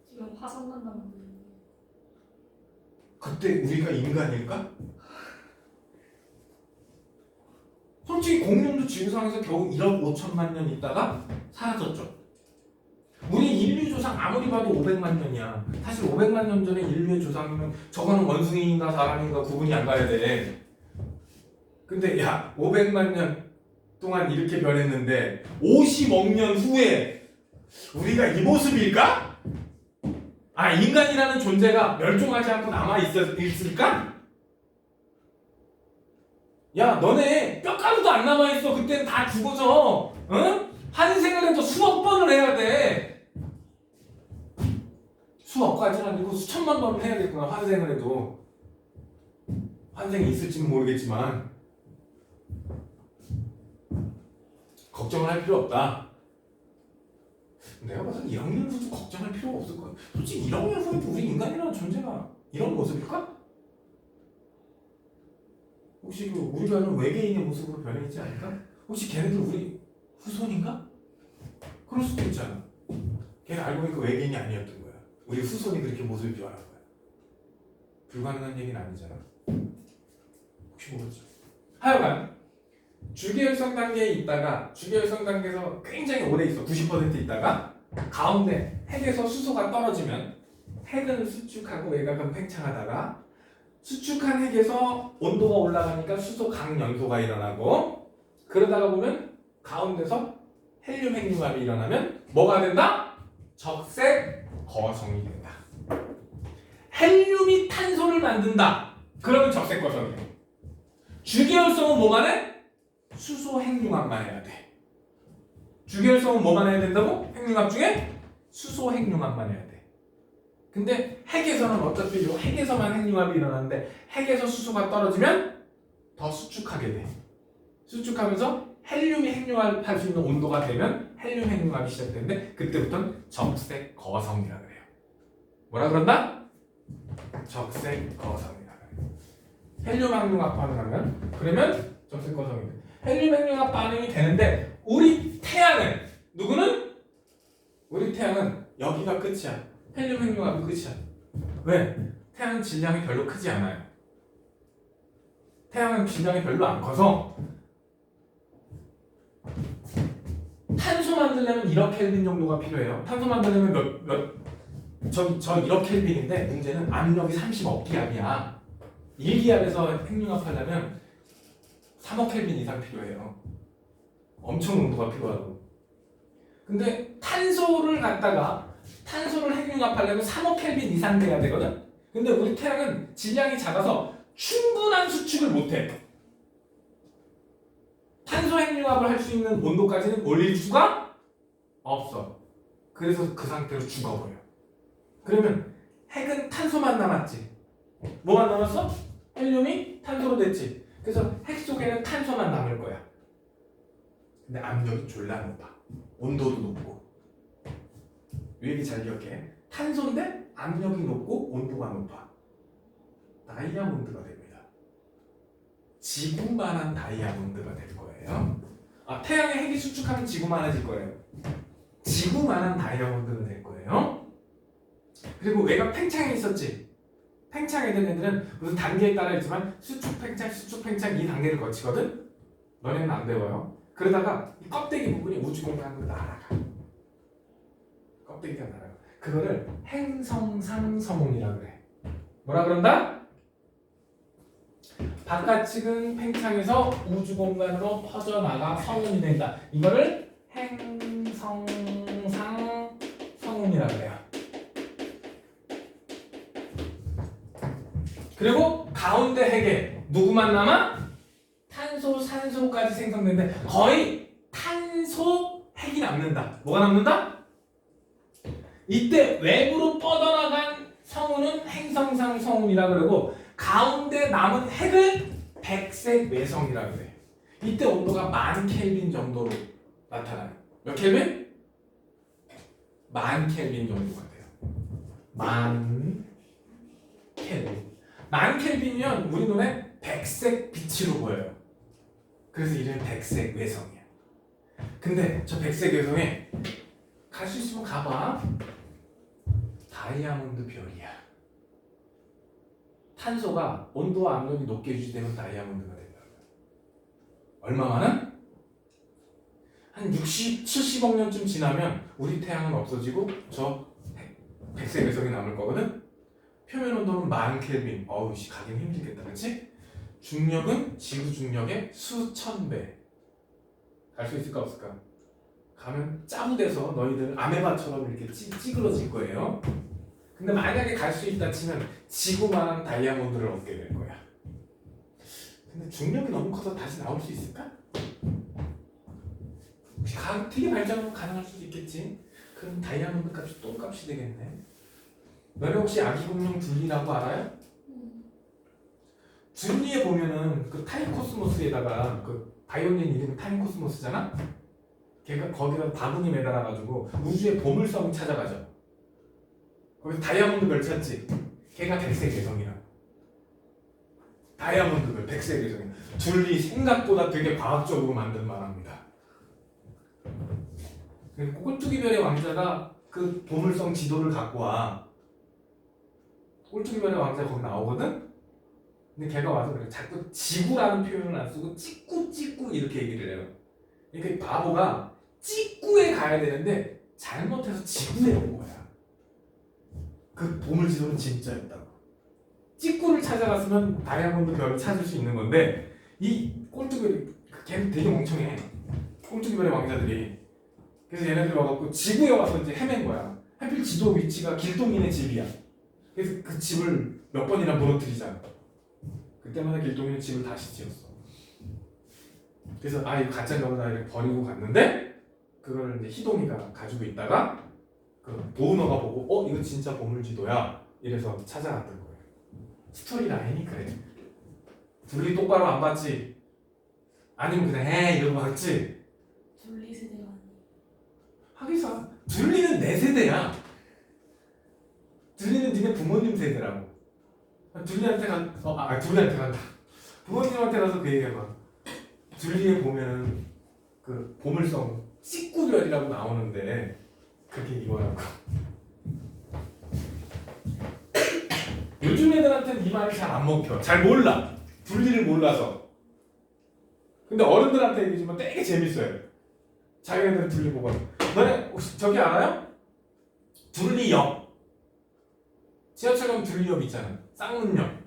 지금 화성 간다면 그때 우리가 인간일까? 솔직히 공룡도 지구상에서 겨우 1억 5천만 년 있다가 사라졌죠. 우리 인류 조상 아무리 봐도 500만 년이야. 사실 500만 년 전에 인류의 조상이면 저거는 원숭이인가 사람인가 구분이 안 가야 돼. 근데 야 500만 년 동안 이렇게 변했는데 50억 년 후에 우리가 이 모습일까? 아 인간이라는 존재가 멸종하지 않고 남아있을까? 야 너네 뼈가루도 안 남아있어. 그때는 다 죽어져. 응? 환생을 해도 수억 번을 해야 돼. 수억 가지는 아니고 수천만 번을 해야겠구나. 환생을 해도. 환생이 있을지는 모르겠지만 걱정을 할 필요 없다. 내가 봐서 1억 년 후도 걱정할 필요가 없을 거야. 솔직히 1억 년 후에도 우리 인간이라는 존재가 이런 모습일까? 혹시 그 우리가 아는 외계인의 모습으로 변해있지 않을까? 혹시 걔네들 우리 후손인가? 그럴 수도 있잖아. 걔는 알고 보니까 외계인이 아니었던 거야. 우리 후손이 그렇게 모습이 변한 거야. 불가능한 얘기는 아니잖아. 혹시 모르죠. 하여간 주계열성 단계에 있다가 주계열성 단계에서 굉장히 오래 있어. 90% 있다가 가운데 핵에서 수소가 떨어지면 핵은 수축하고 외곽은 팽창하다가 수축한 핵에서 온도가 올라가니까 수소 강연소가 일어나고 그러다가 보면 가운데서 헬륨 핵융합이 일어나면 뭐가 된다? 적색 거성이 된다. 헬륨이 탄소를 만든다. 그러면 적색 거성이야. 주계열성은 뭐만 해? 수소 핵융합만 해야 돼. 주계열성은 뭐만 해야 된다고? 핵융합 중에 수소 핵융합만 해야 돼. 근데 핵에서는 어차피 이 핵에서만 핵융합이 일어나는데 핵에서 수소가 떨어지면 더 수축하게 돼. 수축하면서 헬륨이 핵융합할 수 있는 온도가 되면 헬륨 핵융합이 시작되는데 그때부터는 적색 거성이라 그래요. 뭐라 그런다? 적색 거성이라 그래요. 헬륨 핵융합 반응하면 그러면 적색 거성이 돼. 헬륨 핵융합 반응이 되는데 우리 태양은 누구는? 우리 태양은 여기가 끝이야. 헬륨 핵융합이 끝이야. 왜? 태양은 질량이 별로 크지 않아요. 태양은 질량이 별로 안 커서 탄소 만들려면 1억 켈빈 정도가 필요해요. 탄소 만들려면 저 1억 켈빈인데 문제는 압력이 30억 기압이야. 1기압에서 핵융합하려면 3억 켈빈 이상 필요해요. 엄청 온도가 필요하고. 근데 탄소를 핵융합하려면 3억 켈빈 이상 돼야 되거든. 근데 우리 태양은 질량이 작아서 충분한 수축을 못해. 탄소 핵융합을 할 수 있는 온도까지는 올릴 수가 없어. 그래서 그 상태로 죽어버려. 그러면 핵은 탄소만 남았지. 뭐만 남았어? 헬륨이 탄소로 됐지. 그래서 핵 속에는 탄소만 남을 거야. 근데 압력이 졸라 높아. 온도도 높고. 이 얘기 잘 기억해. 탄소인데 압력이 높고 온도가 높아. 다이아몬드가 됩니다. 지구만한 다이아몬드가 될 거예요. 태양의 핵이 수축하면 지구만해질 거예요. 지구만한 다이아몬드가 될 거예요. 그리고 외곽 팽창이 있었지. 팽창이 된 애들은 무슨 단계에 따라 있지만 수축 팽창 이 단계를 거치거든. 너네는 안 배워요. 그러다가 이 껍데기 부분이 우주 공간으로 날아가. 껍데기가 날아가. 그거를 행성상 성운이라 그래. 뭐라 그런다? 바깥측은 팽창해서 우주 공간으로 퍼져나가 성운이 된다. 이거를 행성상 성운이라 그래요. 그리고 가운데 핵에 누구만 남아? 탄소, 산소까지 생성되는데 거의 탄소 핵이 남는다. 뭐가 남는다? 이때 외부로 뻗어나간 성운은 행성상 성운이라 그러고 가운데 남은 핵을 백색 외성이라 그래. 이때 온도가 10,000켈빈 정도로 나타나요. 몇 켈빈? 10,000켈빈 정도가 돼요. 10,000켈빈. 10,000켈빈이면 우리 눈에 백색 빛으로 보여요. 그래서 이름이 백색 외성이야. 근데 저 백색 외성에 갈 수 있으면 가봐. 다이아몬드 별이야. 탄소가 온도와 압력이 높게 유지되면 다이아몬드가 된다. 얼마만은? 한 60, 70억 년쯤 지나면 우리 태양은 없어지고 저 백색 외성이 남을 거거든? 표면 온도는 10,000켈빈. 어우 씨 가긴 힘들겠다 그치? 중력은 지구 중력의 수천 배. 갈 수 있을까 없을까? 가면 짜부돼서 너희들 아메바처럼 이렇게 찌그러질 거예요. 근데 만약에 갈 수 있다 치면 지구만한 다이아몬드를 얻게 될 거야. 근데 중력이 너무 커서 다시 나올 수 있을까? 혹시 되게 발전하면 가능할 수도 있겠지. 그럼 다이아몬드 값이 똥값이 되겠네. 너네 혹시 아기공룡 둘리라고 알아요? 둘리에 보면은 그 타임코스모스에다가 그 바이올린 이름이 타임코스모스잖아? 걔가 거기다 바구니 매달아가지고 우주의 보물섬 찾아가죠. 거기서 다이아몬드별 찾지. 걔가 백색 외성이라. 다이아몬드별 백색 외성이. 둘리 생각보다 되게 과학적으로 만든 말합니다. 꼴뚜기별의 왕자가 그 보물섬 지도를 갖고 와. 꼴뚜기별의 왕자 거기 나오거든? 근데 걔가 와서 그래. 자꾸 지구라는 표현을 안 쓰고 찍구 이렇게 얘기를 해요. 그러니까 바보가 찍구에 가야 되는데 잘못해서 지구에 온 거야. 그 보물지도는 진짜였다고. 찍구를 찾아갔으면 다이아몬드 별을 찾을 수 있는 건데 이 꼴뚜기별이 걔는 되게 멍청해. 꼴뚜기별의 왕자들이. 그래서 얘네들 와갖고 지구에 와서 이제 헤맨 거야. 하필 지도 위치가 길동인의 집이야. 그래서 그 집을 몇 번이나 무너뜨리잖아. 그때마다 길동이는 집을 다시 지었어. 그래서 이거 가짜 거다 이렇게 버리고 갔는데 그걸 이제 희동이가 가지고 있다가 그 보은어가 보고 이거 진짜 보물지도야 이래서 찾아갔던 거예요. 스토리 라인이 그래. 둘이 똑바로 안 봤지? 아니면 그냥 이러고 봤지? 둘리 세대가 아니에요. 하기사 둘리는 내 세대야. 둘리는 니네 부모님 세대라고. 둘리한테 둘리한테 간다. 부모님한테 가서 그 얘기해봐. 둘리에 보면은 그 보물섬 찍구별이라고 나오는데 그게 이거라고. 요즘 애들한테는 이 말이 잘 안 먹혀. 잘 몰라. 둘리를 몰라서. 근데 어른들한테 얘기해주면 되게 재밌어요. 자기네들은 둘리 보고. 너네 혹시 저기 알아요? 둘리역. 지하철 가면 둘리역 있잖아. 쌍문역.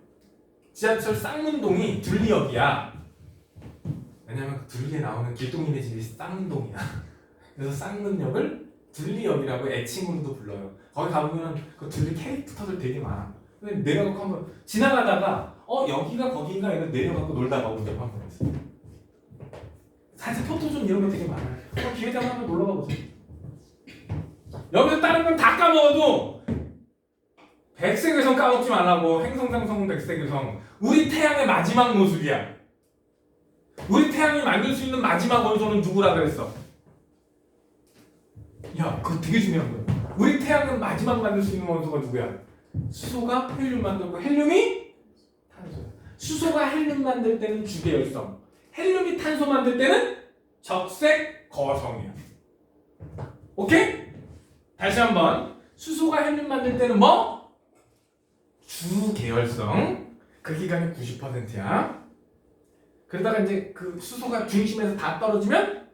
지하철 쌍문동이 둘리역이야. 왜냐면 그 둘리에 나오는 길동이네 집이 쌍문동이야. 그래서 쌍문역을 둘리역이라고 애칭으로도 불러요. 거기 가보면 그 둘리 캐릭터들 되게 많아. 근데 내려가고 한번 지나가다가 여기가 거기인가 이거 내려가고 놀다가 온 적 한 번 있어. 사실 포토존 이런 거 되게 많아요. 기회 되면 한번 놀러가 보세요. 여기서 다른 건 다 까먹어도 백색외성 까먹지 말라고. 행성상성은 백색외성. 우리 태양의 마지막 모습이야. 우리 태양이 만들 수 있는 마지막 원소는 누구라 그랬어? 야, 그거 되게 중요한 거야. 우리 태양은 마지막 만들 수 있는 원소가 누구야? 수소가 헬륨 만들고 헬륨이 탄소야. 수소가 헬륨 만들 때는 주계열성. 헬륨이 탄소 만들 때는 적색 거성이야. 오케이? 다시 한번. 수소가 헬륨 만들 때는 뭐? 주계열성. 그 기간이 90%야. 그러다가 이제 그 수소가 중심에서 다 떨어지면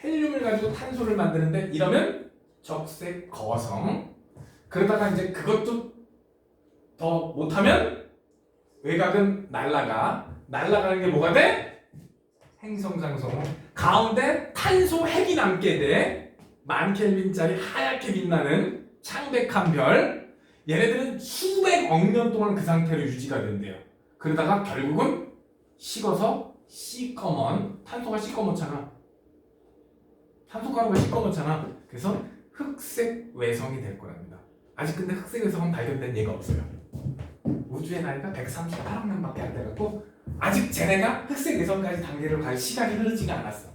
헬륨을 가지고 탄소를 만드는데 이러면 적색 거성. 그러다가 이제 그것도 더 못하면 외곽은 날아가는 게 뭐가 돼? 행성상성. 가운데 탄소 핵이 남게 돼. 10,000켈빈짜리 하얗게 빛나는 창백한 별. 얘네들은 수백억 년 동안 그 상태로 유지가 된대요. 그러다가 결국은 식어서 시꺼먼, 탄소가 시꺼멓잖아. 탄소가루가 시꺼멓잖아. 그래서 흑색 외성이 될 거랍니다. 아직 근데 흑색 외성은 발견된 예가 없어요. 우주의 나이가 138억 년밖에 안 돼갖고 아직 쟤네가 흑색 외성까지 단계를 갈 시간이 흐르지가 않았어.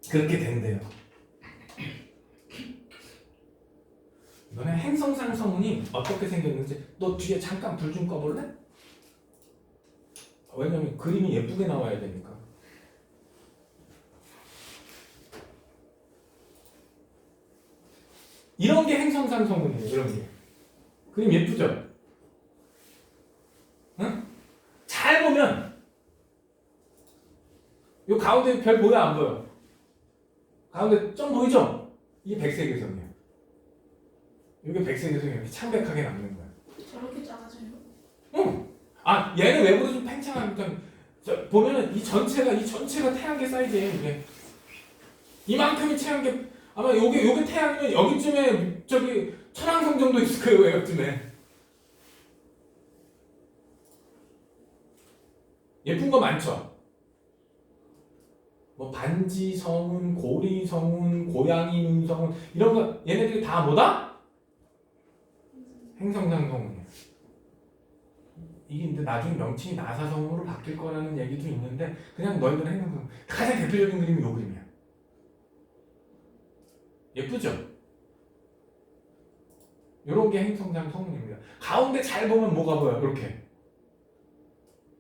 그렇게 된대요. 너네 행성상성운이 어떻게 생겼는지 너 뒤에 잠깐 불 좀 꺼볼래? 왜냐면 그림이 예쁘게 나와야 되니까. 이런 게 행성상성운이에요. 이런 게. 그림 예쁘죠? 응? 잘 보면 가운데 별 보여 안 보여? 가운데 점 보이죠? 이게 백색외선이에요. 이게 백색외선이 이렇게 창백하게 남는 거야. 저렇게 작아져요? 응. 아 얘는 외부도 좀 팽창하니까 보면은 이 전체가 태양계 사이즈예요. 이게 이만큼이 태양계 아마 요게 태양이면 여기쯤에 저기 천왕성 정도 있을 거예요. 여기쯤에 예쁜 거 많죠. 뭐 반지성운, 고리성운, 고양이 눈성운 이런 거 얘네들이 다 뭐다? 행성상성운이에요. 이게 근데 나중에 명칭이 나사성운으로 바뀔 거라는 얘기도 있는데 그냥 너희들은 행성상운 가장 대표적인 그림이 요 그림이야. 예쁘죠? 요런 게 행성상성운입니다. 가운데 잘 보면 뭐가 보여? 이렇게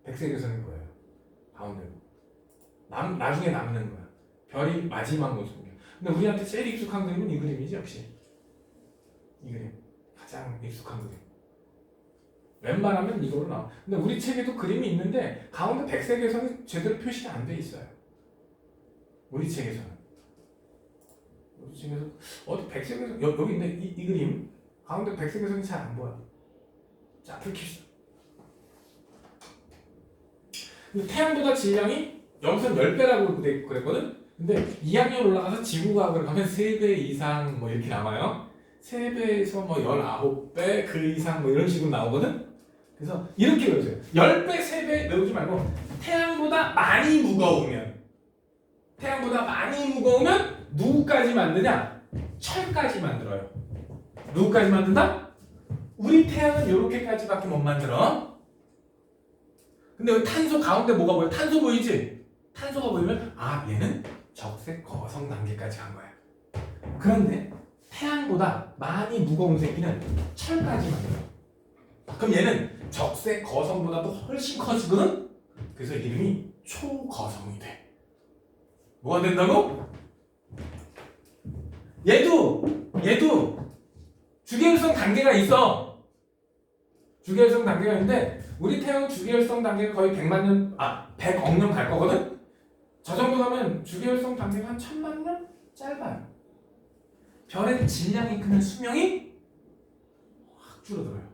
백색외선이 보여요. 가운데 나중에 남는 거야. 별이 마지막 모습이야. 근데 우리한테 제일 익숙한 그림은 이 그림이지 역시. 이 그림 가장 익숙한 그림. 웬만하면 이걸로 나와. 근데 우리 책에도 그림이 있는데 가운데 백색외선이 제대로 표시가 안 돼 있어요. 우리 책에서는. 우리 책에서 어디 백색외선 여기 있네. 이 그림 가운데 백색외선이 잘 안 보여. 자, 불 킵시다. 태양보다 질량이 여기서 10배라고 그랬거든? 근데 2학년 올라가서 지구과학을 가면 3배 이상 뭐 이렇게 나와요. 3배에서 뭐 19배 그 이상 뭐 이런 식으로 나오거든? 그래서 이렇게 외우세요. 10배, 3배 외우지 말고 태양보다 많이 무거우면 누구까지 만드냐? 철까지 만들어요. 누구까지 만든다? 우리 태양은 이렇게까지밖에 못 만들어. 근데 여기 탄소 가운데 뭐가 보여? 탄소 보이지? 탄소가 보이면 얘는 적색 거성 단계까지 간 거야. 그런데 태양보다 많이 무거운 새끼는 철까지 만들어. 그럼 얘는 적색 거성보다도 훨씬 커지거든? 그래서 이름이 초거성이 돼. 뭐가 된다고? 얘도 주계열성 단계가 있어. 주계열성 단계가 있는데 우리 태양 주계열성 단계가 거의 100억 년 갈 거거든? 저 정도 가면 주계열성 단계가 한 1000만 년? 짧아요. 별의 질량이 크면 수명이 확 줄어들어요.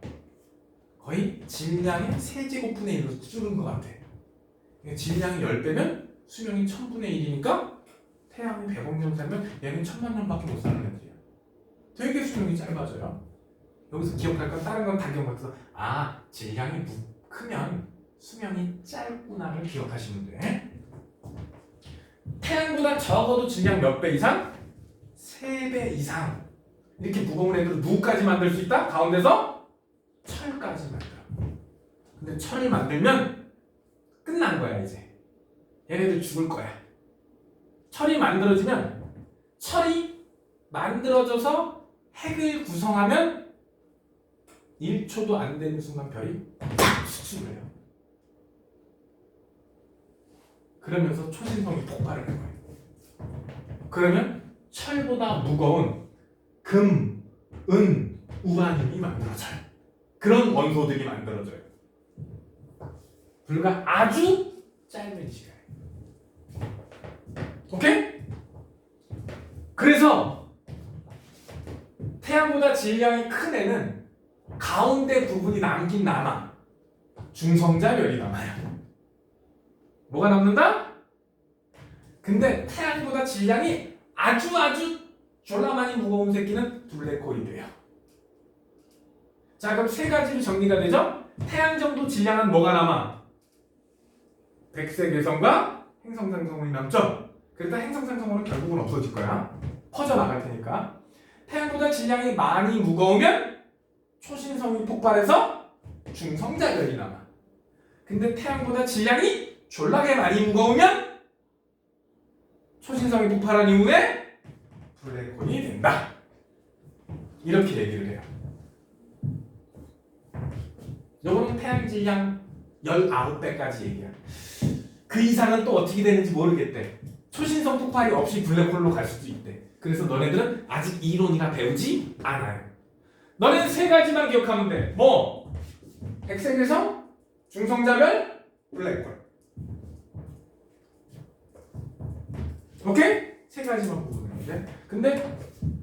거의 질량의 3제곱분의 1로 줄은 것 같아. 질량이 10배면 수명이 1000분의 1이니까 태양이 100억 년 살면 얘는 1000만 년밖에 못 사는 애들이야. 되게 수명이 짧아져요. 여기서 기억할 건 다른 건 다 기억해서 질량이 크면 수명이 짧구나를 기억하시면 돼. 태양보다 적어도 질량 몇 배 이상? 3배 이상. 이렇게 무거운 애들을 누구까지 만들 수 있다? 가운데서 철까지 만들어. 근데 철을 만들면 끝난 거야 이제. 얘네들 죽을 거야. 철이 만들어져서 핵을 구성하면 1초도 안 되는 순간 별이 딱 수축을 해요. 그러면서 초신성이 폭발을 해요. 그러면 철보다 무거운 금, 은, 우라늄이 만들어져요. 그런 원소들이 만들어져요. 불과 아주 짧은 시간에. 오케이? 그래서 태양보다 질량이 큰 애는 가운데 부분이 남긴 남아. 중성자별이 남아요. 뭐가 남는다? 근데 태양보다 질량이 아주 졸라 많이 무거운 새끼는 블랙홀이 돼요. 자, 그럼 세 가지로 정리가 되죠? 태양 정도 질량은 뭐가 남아? 백색외선과 행성상성운이 남죠? 그러다 행성상성운은 결국은 없어질 거야. 퍼져나갈 테니까. 태양보다 질량이 많이 무거우면 초신성이 폭발해서 중성자별이 남아. 근데 태양보다 질량이 졸라게 많이 무거우면 초신성이 폭발한 이후에 블랙홀이 된다. 이렇게 얘기를 해요. 요거는 태양 질량 19배까지 얘기야. 그 이상은 또 어떻게 되는지 모르겠대. 초신성 폭발이 없이 블랙홀로 갈 수도 있대. 그래서 너네들은 아직 이론이나 배우지 않아요. 너네는 세 가지만 기억하면 돼. 뭐? 백색외선, 중성자별, 블랙홀. 오케이? 세 가지만 보면 되는데 근데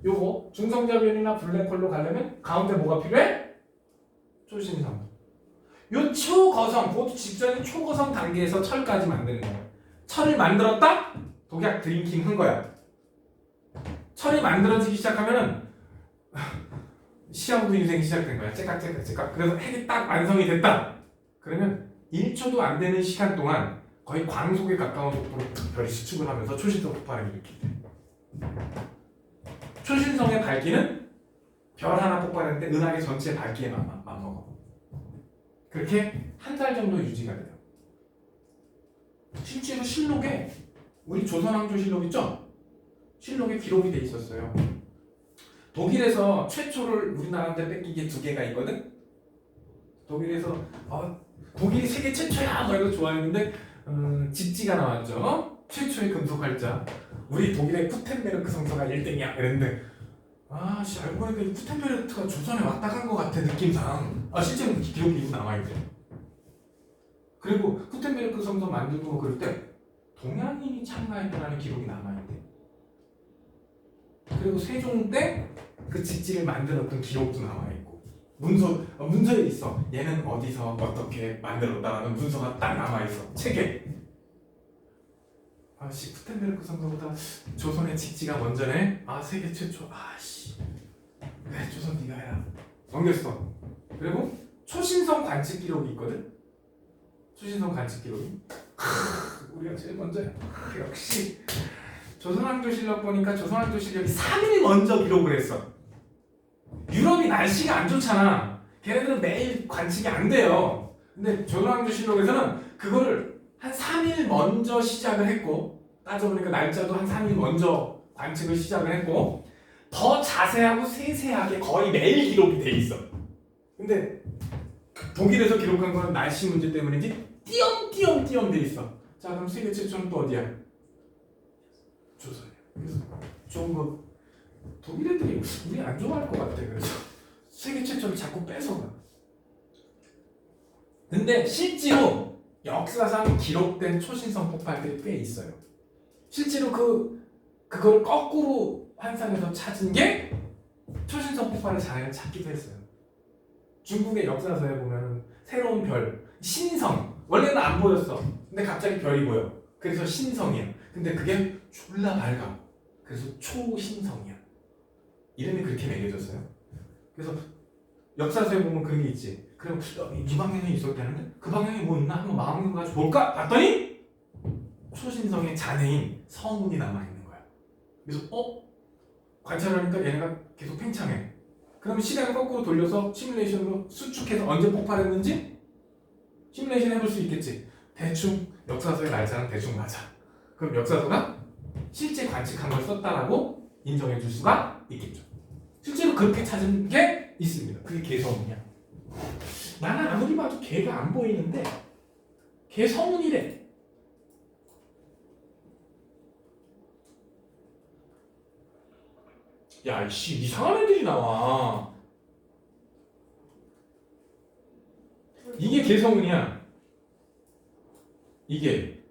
요거 중성자변이나 블랙홀로 가려면 가운데 뭐가 필요해? 초신성. 요 초거성, 그것도 직전에 초거성 단계에서 철까지 만드는 거야. 철을 만들었다? 독약 드링킹 한 거야. 철이 만들어지기 시작하면은 시험부 인생이 시작된 거야. 째깍. 그래서 핵이 딱 완성이 됐다. 그러면 1초도 안 되는 시간 동안 거의 광속에 가까운 속도로 별이 수축을 하면서 초신성 폭발을 일으키게 돼. 초신성의 밝기는 별 하나 폭발했는데 은하계 전체 밝기에 맞먹어. 그렇게 한 달 정도 유지가 돼요. 실제로 실록에 우리 조선왕조실록 있죠? 실록에 기록이 돼 있었어요. 독일에서 최초를 우리나라한테 뺏기게 2개가 있거든. 독일에서 독일이 세계 최초야 뭐 이거 좋아했는데 집지가 나왔죠. 최초의 금속활자. 우리 독일의 구텐베르크 성서가 1등이야 그랬는데 알고 보니까 이 구텐베르크가 조선에 왔다 간 것 같아 느낌상. 실제로 기록이 남아있대. 그리고 구텐베르크 성서 만들고 그럴 때 동양인이 참가했다는 기록이 남아있대. 그리고 세종 때 그 집지를 만들었던 기록도 남아있고 문서에 있어. 얘는 어디서 어떻게 만들었다라는 문서가 딱 남아있어. 책에. 구텐베르크 성서보다 조선의 집지가 먼저네. 세계 최초. 그래 조선 네가 해라. 넘겼어. 그리고 초신성 관측 기록이 있거든. 초신성 관측 기록이. 우리가 제일 먼저야. 역시 조선왕조실록 보니까 조선왕조실록이 3일 먼저 기록을 했어. 유럽이 날씨가 안 좋잖아. 걔네들은 매일 관측이 안 돼요. 근데 조선왕조실록에서는 그거를 한 3일 먼저 시작을 했고, 따져보니까 날짜도 한 3일 먼저 관측을 시작을 했고, 더 자세하고 세세하게 거의 매일 기록이 돼 있어. 근데 독일에서 기록한 거는 날씨 문제 때문인지 띄엄띄엄 돼 있어. 자, 그럼 세계 최초는 또 어디야? 조선이야. 그래서 좀 독일 애들이 우리 안 좋아할 것 같아. 그래서 세계 최초를 자꾸 뺏어가. 근데 실제로 역사상 기록된 초신성 폭발들이 꽤 있어요. 실제로 그걸 거꾸로 환상에서 찾은 게 초신성 폭발을 잘 찾기도 했어요. 중국의 역사서에 보면 새로운 별, 신성. 원래는 안 보였어. 근데 갑자기 별이 보여. 그래서 신성이야. 근데 그게 졸라 밝아. 그래서 초신성이야. 이름이 그렇게 매겨졌어요. 그래서 역사서에 보면 그런 게 있지. 그럼 이 방향에 있었다는데 그 방향에 뭐 있나 한번 마음을 가지고 볼까? 봤더니 초신성의 잔해인 성운이 남아있는 거야. 그래서 관찰하니까 얘네가 계속 팽창해. 그럼 시간을 거꾸로 돌려서 시뮬레이션으로 수축해서 언제 폭발했는지 시뮬레이션 해볼 수 있겠지. 대충 역사서의 날짜는 대충 맞아. 그럼 역사서가 실제 관측한 걸 썼다라고 인정해 줄 수가 있겠죠. 실제로 그렇게 찾은 게 있습니다. 그게 개성운이야. 나는 아무리 봐도 개가 안 보이는데 개성운이래. 야, 이상한 애들이 나와. 이게 개성운이야. 이게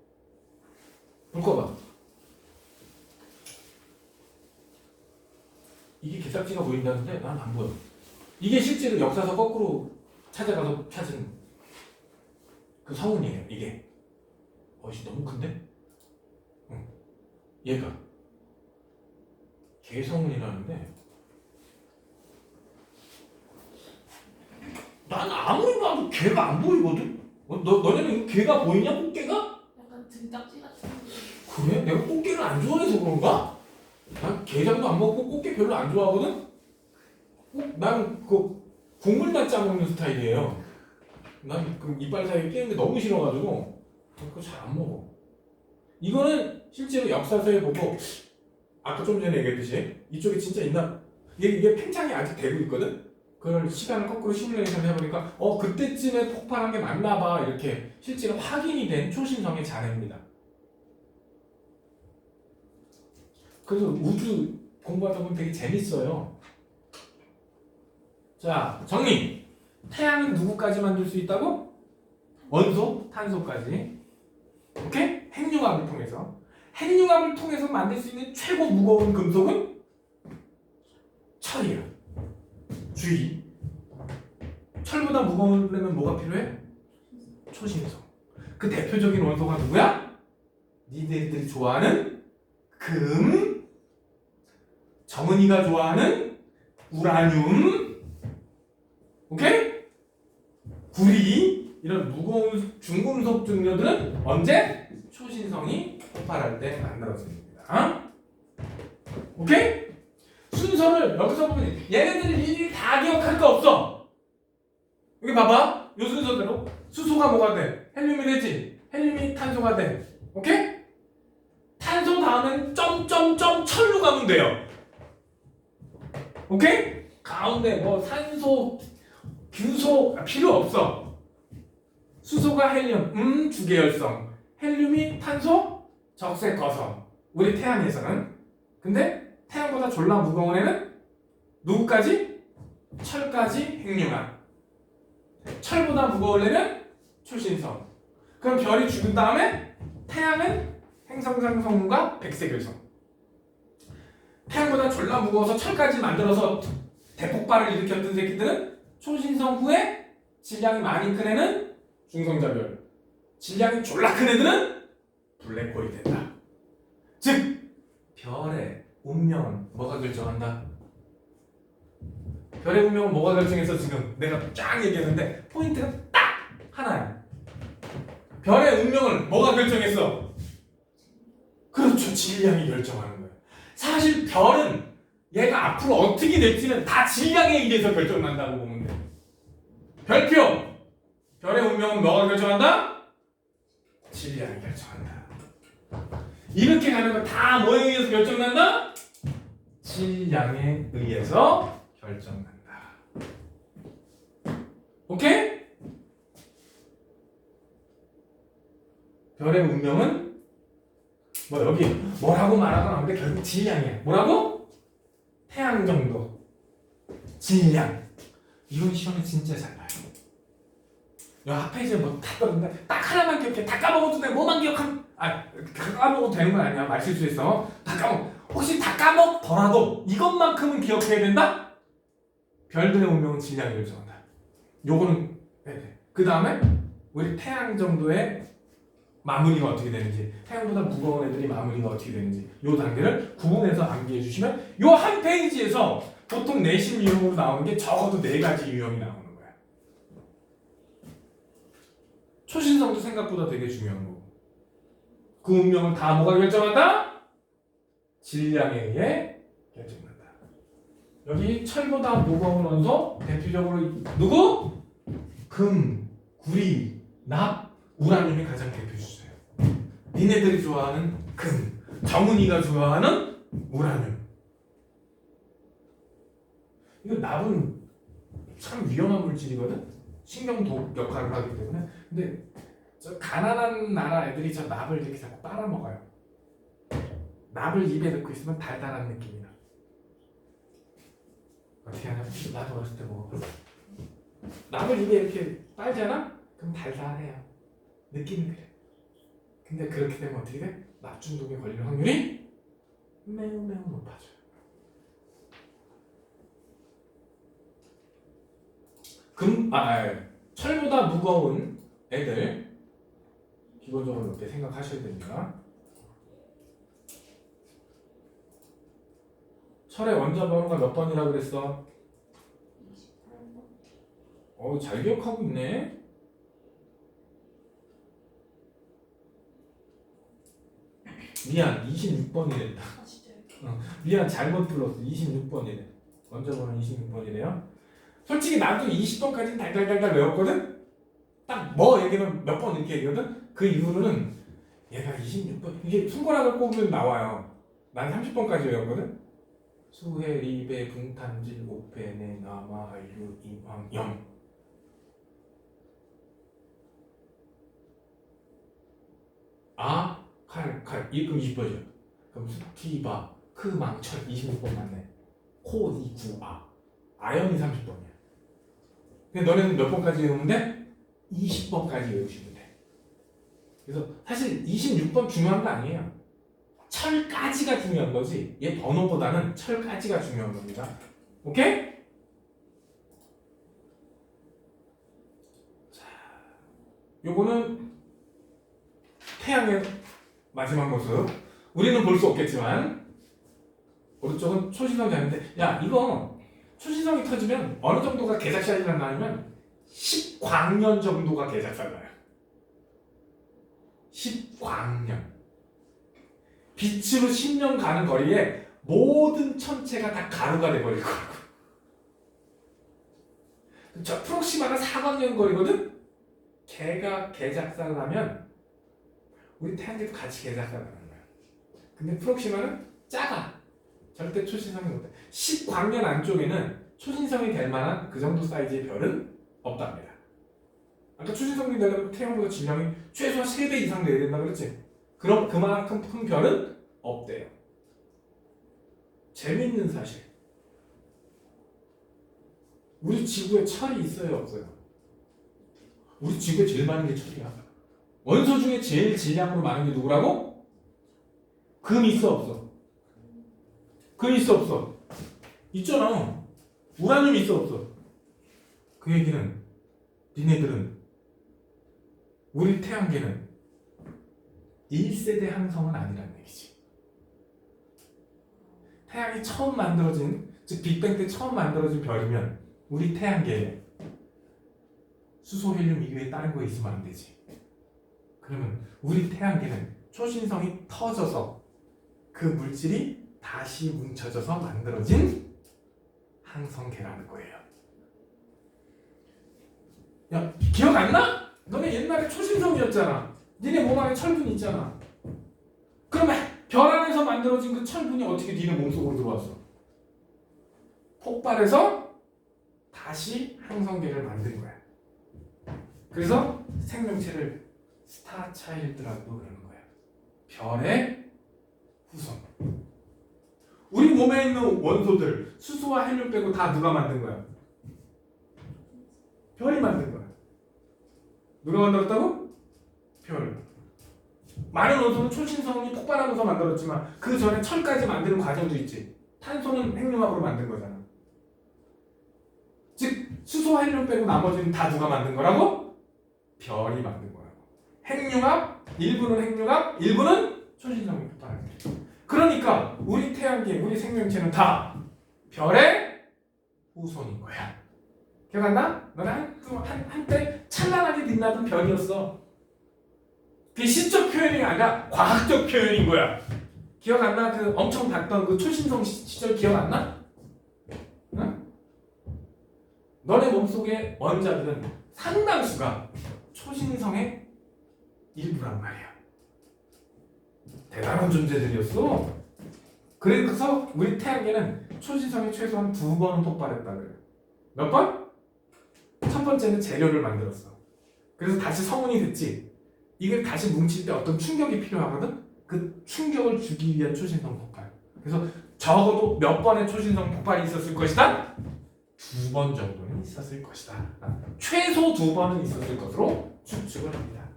불 꺼봐. 이게 개딱지가 보인다는데 난 안 보여. 이게 실제로 역사서 거꾸로 찾아가서 찾은 그 성운이에요. 이게 너무 큰데? 응. 얘가 개성운이라는데 난 아무리 봐도 개가 안 보이거든? 너네는 개가 보이냐? 꽃게가? 약간 등딱지 같은 거. 그래? 내가 꽃게를 안 좋아해서 그런가? 난 게장도 안 먹고 꽃게 별로 안 좋아하거든? 난 국물만 짜먹는 스타일이에요. 난 그 이빨 사이에 끼는 게 너무 싫어가지고 그거 잘 안 먹어. 이거는 실제로 역사서에 보고 아까 좀 전에 얘기했듯이 이쪽에 진짜 있나? 이게 팽창이 아직 되고 있거든? 그걸 시간을 거꾸로 시뮬레이션 해보니까 그때쯤에 폭발한 게 맞나 봐. 이렇게 실제로 확인이 된 초신성의 잔해입니다. 그래서 우주 공부하다 보면 되게 재밌어요. 자, 정리. 태양은 누구까지 만들 수 있다고? 원소, 탄소까지. 오케이? 핵융합을 통해서. 핵융합을 통해서 만들 수 있는 최고 무거운 금속은 철이야. 주의. 철보다 무거우려면 뭐가 필요해? 초신성. 그 대표적인 원소가 누구야? 니들이 좋아하는 금, 정은이가 좋아하는 우라늄, 오케이? 구리, 이런 무거운 중금속 증류들은 언제? 초신성이 폭발할 때 만들어집니다. 오케이? 순서를 여기서 보면 얘네들이 일일이 다 기억할 거 없어. 여기 봐봐. 요 순서대로 수소가 뭐가 돼? 헬륨이 되지. 헬륨이 탄소가 돼. 오케이? 탄소 다음엔 점점점 철로 가면 돼요. 오케이? 가운데 뭐 산소, 규소 필요 없어. 수소가 헬륨, 주계열성. 헬륨이 탄소, 적색 거성. 우리 태양에서는. 근데 태양보다 졸라 무거운 애는 누구까지? 철까지 핵융합. 철보다 무거운 애는 초신성. 그럼 별이 죽은 다음에 태양은 행성상성과 백색일성. 태양보다 졸라 무거워서 철까지 만들어서 대폭발을 일으켰던 새끼들은 초신성 후에 질량이 많이 큰 애는 중성자별. 질량이 졸라 큰 애들은 블랙홀이 된다. 즉 별의 운명은 뭐가 결정한다? 별의 운명은 뭐가 결정해서 지금 내가 쫙 얘기했는데 포인트가 딱 하나야. 별의 운명을 뭐가 결정했어? 그렇죠. 질량이 결정하는 거예요. 사실 별은 얘가 앞으로 어떻게 될지는 다 질량에 의해서 결정난다고 보면 돼. 별표! 별의 운명은 뭐가 결정한다? 질량이 결정한다. 이렇게 가는 거 다 뭐에 의해서 결정난다? 질량에 의해서 결정난다. 오케이? 별의 운명은 뭐 여기 뭐라고 말하건 하는데 결국 질량이야. 뭐라고? 태양 정도. 질량. 이건 시험에 진짜 잘 봐요. 야, 앞에이지 뭐다 떨어진다. 딱 하나만 기억해. 다 까먹어도 돼. 뭐만 기억하면 까먹어도 되는 건 아니야. 말 실수했어. 다 까먹어. 혹시 다 까먹더라도 이것만큼은 기억해야 된다? 별들의 운명은 질량이 결정한다. 요거는 그 다음에 우리 태양 정도의 마무리가 어떻게 되는지, 태양보다 무거운 애들이 마무리가 어떻게 되는지 요 단계를 구분해서 암기해 주시면 요 한 페이지에서 보통 내신 유형으로 나오는 게 적어도 4가지 유형이 나오는 거야. 초신성도 생각보다 되게 중요한 거고. 그 운명을 다 뭐가 결정한다? 질량에 의해 결정한다. 여기 철보다 무거운 원소 대표적으로 누구? 금, 구리, 납, 우라늄이 가장 대표 주제예요. 니네들이 좋아하는 금, 정은이가 좋아하는 우라늄. 이거 납은 참 위험한 물질이거든. 신경독 역할을 하기 때문에. 근데 저 가난한 나라 애들이 저 납을 이렇게 자꾸 빨아먹어요. 납을 입에 넣고 있으면 달달한 느낌이 나. 어떻게 하냐면 나도 어렸을 때 먹어. 납을 입에 이렇게 빨잖아? 그럼 달달해요. 느낌이 그래. 근데 그렇게 되면 어떻게 돼? 납 중독에 걸릴 확률이 매우 높아져요. 철보다 무거운 애들 기본적으로 이렇게 생각하셔야 됩니다. 철의 원자 번호가 몇 번이라고 그랬어? 28번. 잘 기억하고 있네. 미안, 26번이랬다. 아 진짜요? 미안, 잘못 불렀어. 26번이래. 원자 번호 26번이래요. 솔직히 나도 20번까지는 달달달달 외웠거든? 딱 뭐 얘기는 몇 번 이렇게 얘기거든? 그 이후로는 얘가 26번, 이게 손가락을 꼽으면 나와요. 난 30번까지 외웠거든? 수해, 리배, 붕탄질, 오페네, 남아, 한류, 임황, 영. 아, 칼, 그럼 20번이죠. 그럼 스티바, 크망철 26번 맞네. 코, 이, 구, 아연이 30번이야. 근데 너네는 몇 번까지 외우면 돼? 20번까지 외우시면 돼. 그래서 사실 26번 중요한 거 아니에요. 철까지가 중요한 거지. 얘 번호보다는 철까지가 중요한 겁니다. 오케이? 자, 요거는 태양의 마지막 모습. 우리는 볼 수 없겠지만 오른쪽은 초신성이 되는데, 야 이거 초신성이 터지면 어느 정도가 개작살이 난다면 10광년 정도가 개작살 나요. 10광년. 빛으로 10년 가는 거리에 모든 천체가 다 가루가 돼버릴 거라고. 저 프록시마가 4광년 거리거든? 걔가 개작살을 하면 우리 태양계도 같이 개작살을 하는 거야. 근데 프록시마는 작아. 절대 초신성이 못해. 10광년 안쪽에는 초신성이 될 만한 그 정도 사이즈의 별은 없답니다. 아까 초신성이 되려면 태양보다 질량이 최소한 3배 이상 돼야 된다 그랬지? 그럼 그만큼 큰 별은 없대요. 재밌는 사실. 우리 지구에 철이 있어요, 없어요? 우리 지구에 제일 많은 게 철이야. 원소 중에 제일 질량으로 많은 게 누구라고? 금 있어, 없어? 금 있어, 없어? 있잖아. 우라늄 있어, 없어? 그 얘기는 니네들은 우리 태양계는 1세대 항성은 아니라는 얘기지. 태양이 처음 만들어진, 즉 빅뱅 때 처음 만들어진 별이면 우리 태양계에 수소, 헬륨 이외에 다른 거 있으면 안 되지. 그러면 우리 태양계는 초신성이 터져서 그 물질이 다시 뭉쳐져서 만들어진 항성계라는 거예요. 야, 기억 안 나? 너네 옛날에 초신성이었잖아. 니네 몸 안에 철분이 있잖아. 그러면 별 안에서 만들어진 그 철분이 어떻게 니네 몸속으로 들어왔어? 폭발해서 다시 항성계를 만든 거야. 그래서 생명체를 스타 차일드라고 그러는 거야. 별의 후손. 우리 몸에 있는 원소들, 수소와 헬륨 빼고 다 누가 만든 거야? 별이 만든 거야. 누가 만들었다고? 별. 많은 원소는 초신성이 폭발하면서 만들었지만 그 전에 철까지 만드는 과정도 있지. 탄소는 핵융합으로 만든 거잖아. 즉 수소와 헬륨 빼고 나머지는 다 누가 만든 거라고? 별이 만든 거라고. 핵융합, 일부는 핵융합, 일부는 초신성이 폭발하는 거야. 그러니까 우리 태양계, 우리 생명체는 다 별의 후손인 거야. 기억 안 나? 너는 한때 찬란하게 빛나던 별이었어. 그게 시적 표현이 아니라 과학적 표현인 거야. 기억 안 나? 그 엄청 봤던 그 초신성 시절 기억 안 나? 응? 너네 몸속의 원자들은 상당수가 초신성의 일부란 말이야. 대단한 존재들이었어. 그래서 우리 태양계는 초신성이 최소한 2번은 폭발했다 그래. 몇 번? 첫 번째는 재료를 만들었어. 그래서 다시 성운이 됐지. 이걸 다시 뭉칠 때 어떤 충격이 필요하거든? 그 충격을 주기 위한 초신성 폭발. 그래서 적어도 몇 번의 초신성 폭발이 있었을 것이다? 2번 정도는 있었을 것이다. 최소 2번은 있었을 것으로 추측을 합니다.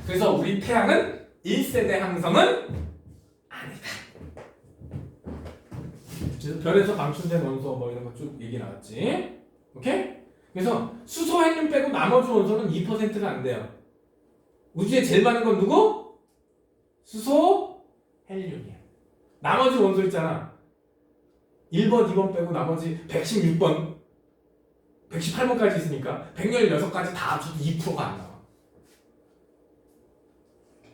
그래서 우리 태양은 1세대 항성은 아니다. 그래서 별에서 방출된 원소 뭐 이런 거 쭉 얘기 나왔지. 오케이? 그래서 수소, 헬륨 빼고 나머지 원소는 2%가 안 돼요. 우주에 제일 많은 건 누구? 수소, 헬륨이야. 나머지 원소 있잖아. 1번, 2번 빼고 나머지 116번, 118번까지 있으니까 116가지 다 합쳐도 2%가 안 나와.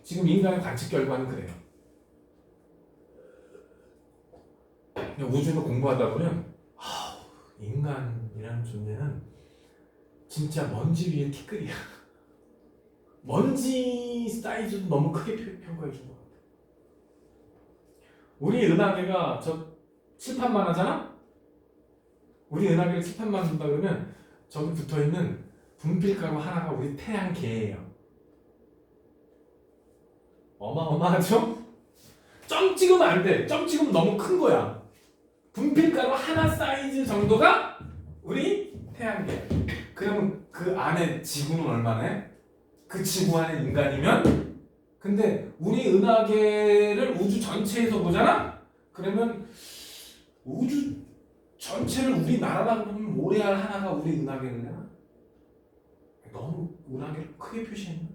지금 인간의 관측 결과는 그래요. 근데 우주를 공부하다 보면 인간이라는 존재는 진짜 먼지 위에 티끌이야. 먼지 사이즈도 너무 크게 평가해 준 것 같아. 우리 은하계가 저 칠판만 하잖아? 우리 은하계를 칠판만 준다 그러면 저기 붙어있는 분필가루 하나가 우리 태양계예요. 어마어마하죠? 점 찍으면 안 돼. 점 찍으면 너무 큰 거야. 분필가루 하나 사이즈 정도가 우리 태양계. 그러면 그 안에 지구는 얼마나 해? 그 지구 안에 인간이면 근데 우리 은하계를 우주 전체에서 보잖아? 그러면 우주 전체를 우리나라라고 보면 모래알 하나가 우리 은하계냐? 너무 은하계를 크게 표시했나?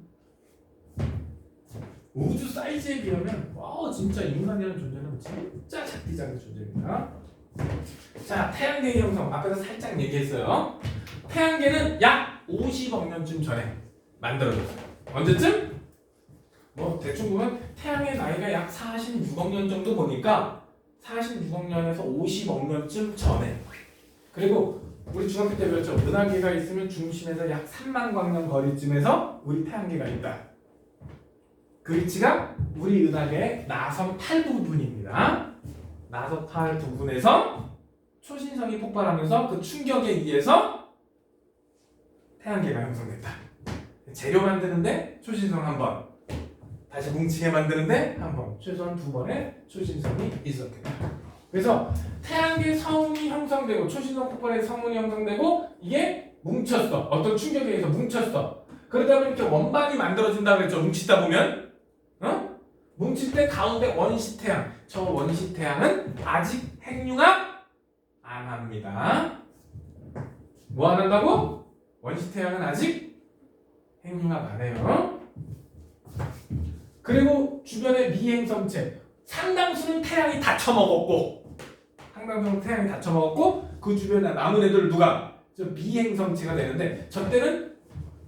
우주 사이즈에 비하면 진짜 인간이라는 존재는 진짜 작디 작은 존재입니다. 자, 태양계 형성 앞에서 살짝 얘기했어요. 태양계는 약 50억 년쯤 전에 만들어졌어요. 언제쯤? 뭐 대충 보면 태양의 나이가 약 46억 년 정도 보니까 46억 년에서 50억 년쯤 전에. 그리고 우리 중학교 때 배웠죠. 은하계가 있으면 중심에서 약 3만 광년 거리쯤에서 우리 태양계가 있다. 그 위치가 우리 은하계의 나선 8부분입니다. 나선 8부분에서 초신성이 폭발하면서 그 충격에 의해서 태양계가 형성됐다. 재료 만드는데 초신성 한 번, 다시 뭉치게 만드는데 한 번, 최소한 2번의 초신성이 있었겠다. 그래서 태양계 성운이 형성되고 초신성 폭발의 성운이 형성되고 이게 뭉쳤어. 어떤 충격에 의해서 뭉쳤어. 그러다 보면 이렇게 원반이 만들어진다고 그랬죠. 뭉치다 보면. 뭉칠 때 가운데 원시태양. 저 원시태양은 아직 핵융합 안 합니다. 뭐 안 한다고? 원시태양은 아직 핵융합 안 해요. 그리고 주변에 미행성체 상당수는 태양이 다 처먹었고 그 주변에 남은 애들 누가? 저 미행성체가 되는데 저 때는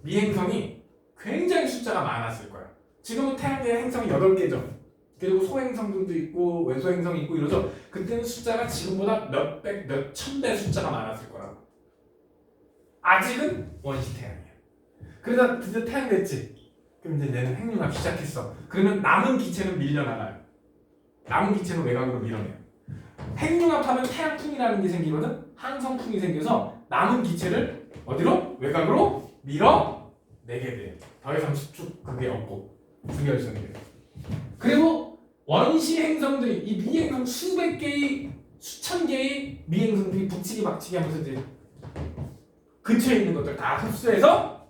미행성이 굉장히 숫자가 많았을 거야. 지금은 태양계의 행성이 8개죠. 그리고 소행성들도 있고 외소행성이 있고 이러죠. 그때는 숫자가 지금보다 몇백, 몇천 배 숫자가 많았을 거라고. 아직은 원시태양이야. 그러다 드디어 태양 됐지. 그럼 이제 얘는 핵융합 시작했어. 그러면 남은 기체는 밀려나가요. 남은 기체는 외곽으로 밀어내요. 핵융합하면 태양풍이라는 게 생기거든. 항성풍이 생겨서 남은 기체를 어디로? 외곽으로 밀어내게 돼요. 더 이상 수축 그게 없고 중결성이 돼요. 그리고 원시 행성들이 이 미행성 수백 개의 수천 개의 미행성들이 북치기 박치기 하면서 이제 근처에 있는 것들 다 흡수해서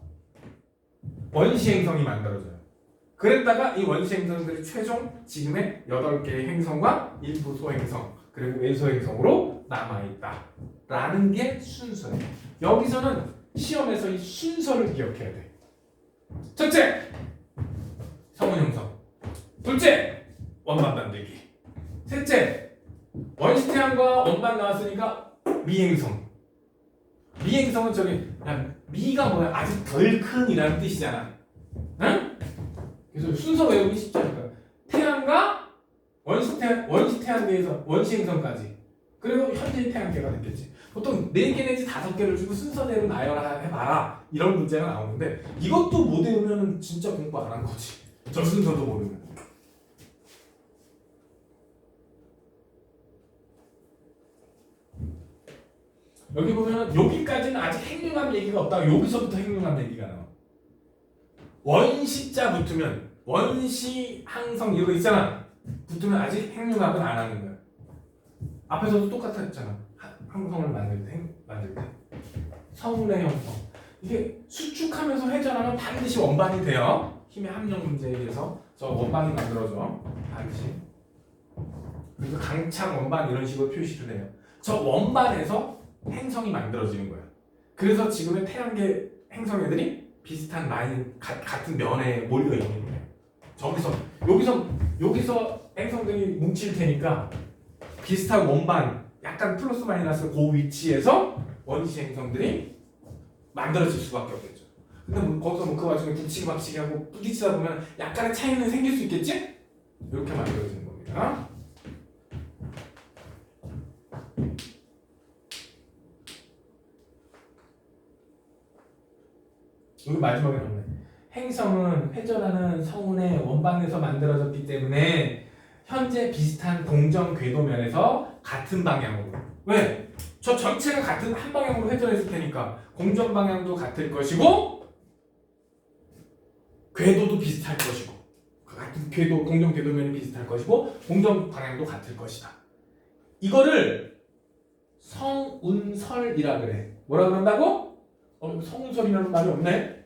원시 행성이 만들어져요. 그랬다가 이 원시 행성들이 최종 지금의 8개의 행성과 일부 소행성 그리고 외소행성으로 남아있다 라는 게 순서예요. 여기서는 시험에서 이 순서를 기억해야 돼. 첫째, 성운 형성. 둘째, 원반 만들기. 셋째, 원시태양과 원반 나왔으니까 미행성. 미행성은 미가 뭐야? 아직 덜 큰이라는 뜻이잖아. 응? 그래서 순서 외우기 쉽지 않을까? 태양과 원시태양계에서 원시행성까지. 그리고 현재의 태양계가 됐겠지. 보통 4개 내지 5개를 주고 순서대로 나열하 해봐라. 이런 문제가 나오는데 이것도 못 외우면 진짜 공부 안 한 거지. 저 순서도 모르면. 여기 보면 여기까지는 아직 핵융합 얘기가 없다가 여기서부터 핵융합 얘기가 나와. 원시자 붙으면 원시 항성 이거 있잖아. 붙으면 아직 핵융합은 안 하는 거야. 앞에서도 똑같았잖아. 항성을 만들 때 성운의 형성. 이게 수축하면서 회전하면 반드시 원반이 돼요. 힘의 함정 문제에 의해서 저 원반이 만들어져 반드시. 그래서 강착 원반 이런 식으로 표시를 해요. 저 원반에서 행성이 만들어지는 거야. 그래서 지금의 태양계 행성애들이 비슷한 라인 같은 면에 몰려 있는 거예요. 여기서 행성들이 뭉칠 테니까 비슷한 원반 약간 플러스 마이너스 그 위치에서 원시 행성들이 만들어질 수밖에 없겠죠. 근데 거기서 그 와중에 붙이기 박치기 하고 부딪히다 보면 약간의 차이는 생길 수 있겠지? 이렇게 만들어지는 겁니다. 여기 마지막에 나오네. 행성은 회전하는 성운의 원반에서 만들어졌기 때문에 현재 비슷한 공정 궤도면에서 같은 방향으로. 왜? 저 전체가 같은 한 방향으로 회전했을 테니까 공정 방향도 같을 것이고 궤도도 비슷할 것이고 같은 궤도 공정 궤도면이 비슷할 것이고 공정 방향도 같을 것이다. 이거를 성운설이라 그래. 뭐라 그런다고? 성운설이라는 말이 없네.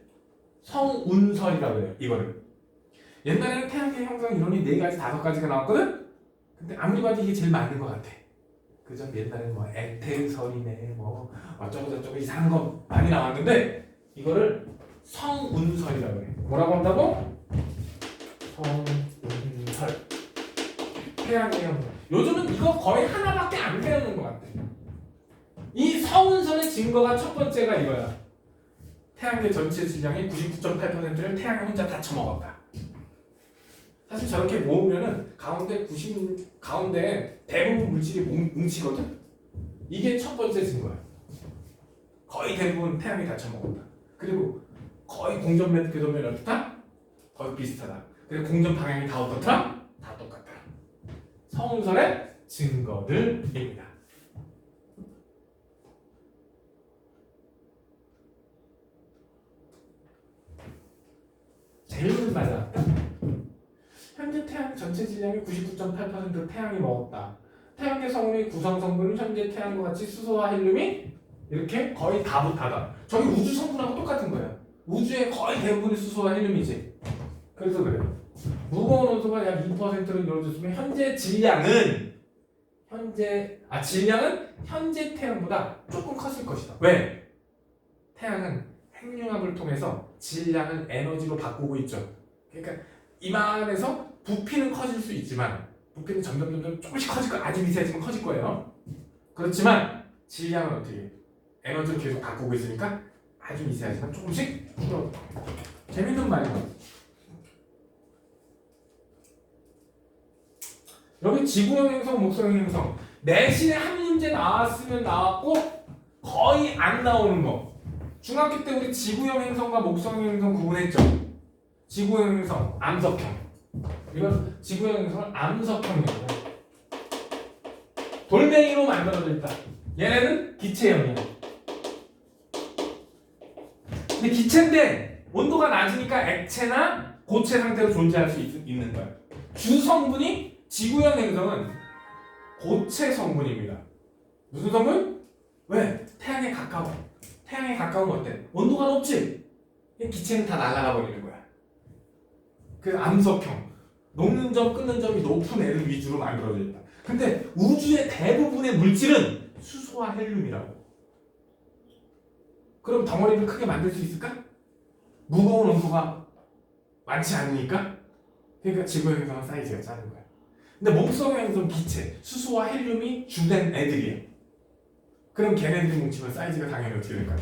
성운설이라 그래요. 이거를 옛날에는 태양계 형성 이론이 4가지, 5가지가 나왔거든? 근데 아무리 봐도 이게 제일 맞는 것 같아. 그죠? 옛날에는 뭐 에테르설이네, 뭐 어쩌고저쩌고 이상한 거 많이 나왔는데 이거를 성운설이라고 해. 뭐라고 한다고? 성운설. 태양계 형성. 요즘은 이거 거의 하나밖에 안 배우는 것 같아. 이 성운설의 증거가 첫 번째가 이거야. 태양계 전체 질량의 99.8%를 태양이 혼자 다 처먹었다. 사실 저렇게 모으면은 가운데 대부분 물질이 뭉치거든. 이게 첫 번째 증거야. 거의 대부분 태양이 다 처먹었다. 그리고 거의 공전 궤도면이 어떻다? 거의 비슷하다. 그리고 공전 방향이 다 어떻다? 다 똑같다. 성운설의 증거들입니다. 제일 맞아. 현재 태양 전체 질량의 99.8%를 태양이 먹었다. 태양계 성운의 구성 성분은 현재 태양과 같이 수소와 헬륨이 이렇게 거의 다 붙하다. 저기 우주 성분하고 똑같은 거야. 우주의 거의 대부분이 수소와 헬륨이지. 그래서 그래. 무거운 원소가 약 2%로 이루어졌으면 질량은 현재 태양보다 조금 컸을 것이다. 왜? 태양은 핵융합을 통해서 질량을 에너지로 바꾸고 있죠. 그러니까 이만해서 부피는 커질 수 있지만 부피는 점점 조금씩 커질 거예요. 아주 미세하지만 커질 거예요. 그렇지만 질량은 어떻게 해요? 에너지를 계속 바꾸고 있으니까 아주 미세하지만 조금씩 줄어. 재밌는 말이에요. 여기 지구형 행성, 목성형 행성 내신에 한 문제 나왔으면 나왔고 거의 안 나오는 거. 중학교 때 우리 지구형 행성과 목성형 행성 구분했죠. 지구형 행성, 암석형. 이건 지구형 행성은 암석형이에요. 돌멩이로 만들어져 있다. 얘네는 기체형이야. 근데 기체인데 온도가 낮으니까 액체나 고체 상태로 존재할 수 있는 거야. 주 성분이 지구형 행성은 고체 성분입니다. 무슨 성분? 왜? 태양에 가까워. 태양에 가까우면 어때? 온도가 높지? 기체는 다 날아가 버리는 거야. 그 암석형. 녹는 점, 끓는 점이 높은 애를 위주로 만들어져 있다. 근데 우주의 대부분의 물질은 수소와 헬륨이라고. 그럼 덩어리를 크게 만들 수 있을까? 무거운 원소가 많지 않으니까? 그러니까 지구형 행성은 사이즈가 작은 거야. 근데 목성형 행성은 기체, 수소와 헬륨이 주된 애들이에요. 그럼 걔네들이 뭉치면 사이즈가 당연히 어떻게 될까요?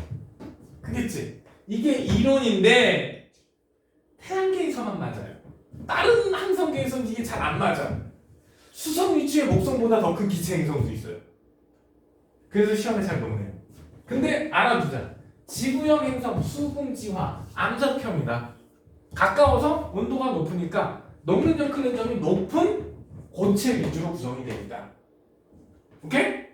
크겠지? 이게 이론인데 태양계에서만 맞아요. 다른 항성계에서는 이게 잘 안 맞아. 수성 위치의 목성보다 더 큰 기체 행성도 있어요. 그래서 시험에 잘 넘어요. 근데 알아두자. 지구형 행성, 수분지화, 암석형이다. 가까워서 온도가 높으니까 녹는 점, 끓는 점이 높은 고체 위주로 구성이 됩니다. 오케이?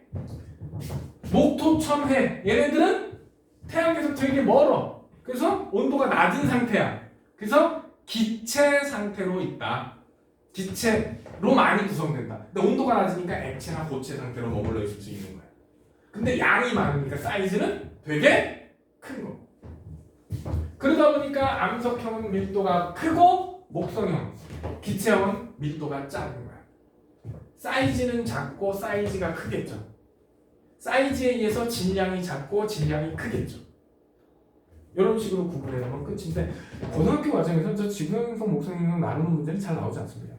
목토천해. 얘네들은 태양계에서 되게 멀어. 그래서 온도가 낮은 상태야. 그래서 기체 상태로 있다. 기체로 많이 구성된다. 근데 온도가 낮으니까 액체나 고체 상태로 머물러 있을 수 있는 거야. 근데 양이 많으니까 사이즈는 되게 큰 거. 그러다 보니까 암석형은 밀도가 크고 목성형, 기체형은 밀도가 작은 거야. 사이즈는 작고 사이즈가 크겠죠. 사이즈에 의해서 질량이 작고 질량이 크겠죠. 이런 식으로 구분해 놓으면 끝인데 고등학교 과정에서 저 지구형 행성, 목성형 행성 나누는 문제는 잘 나오지 않습니다.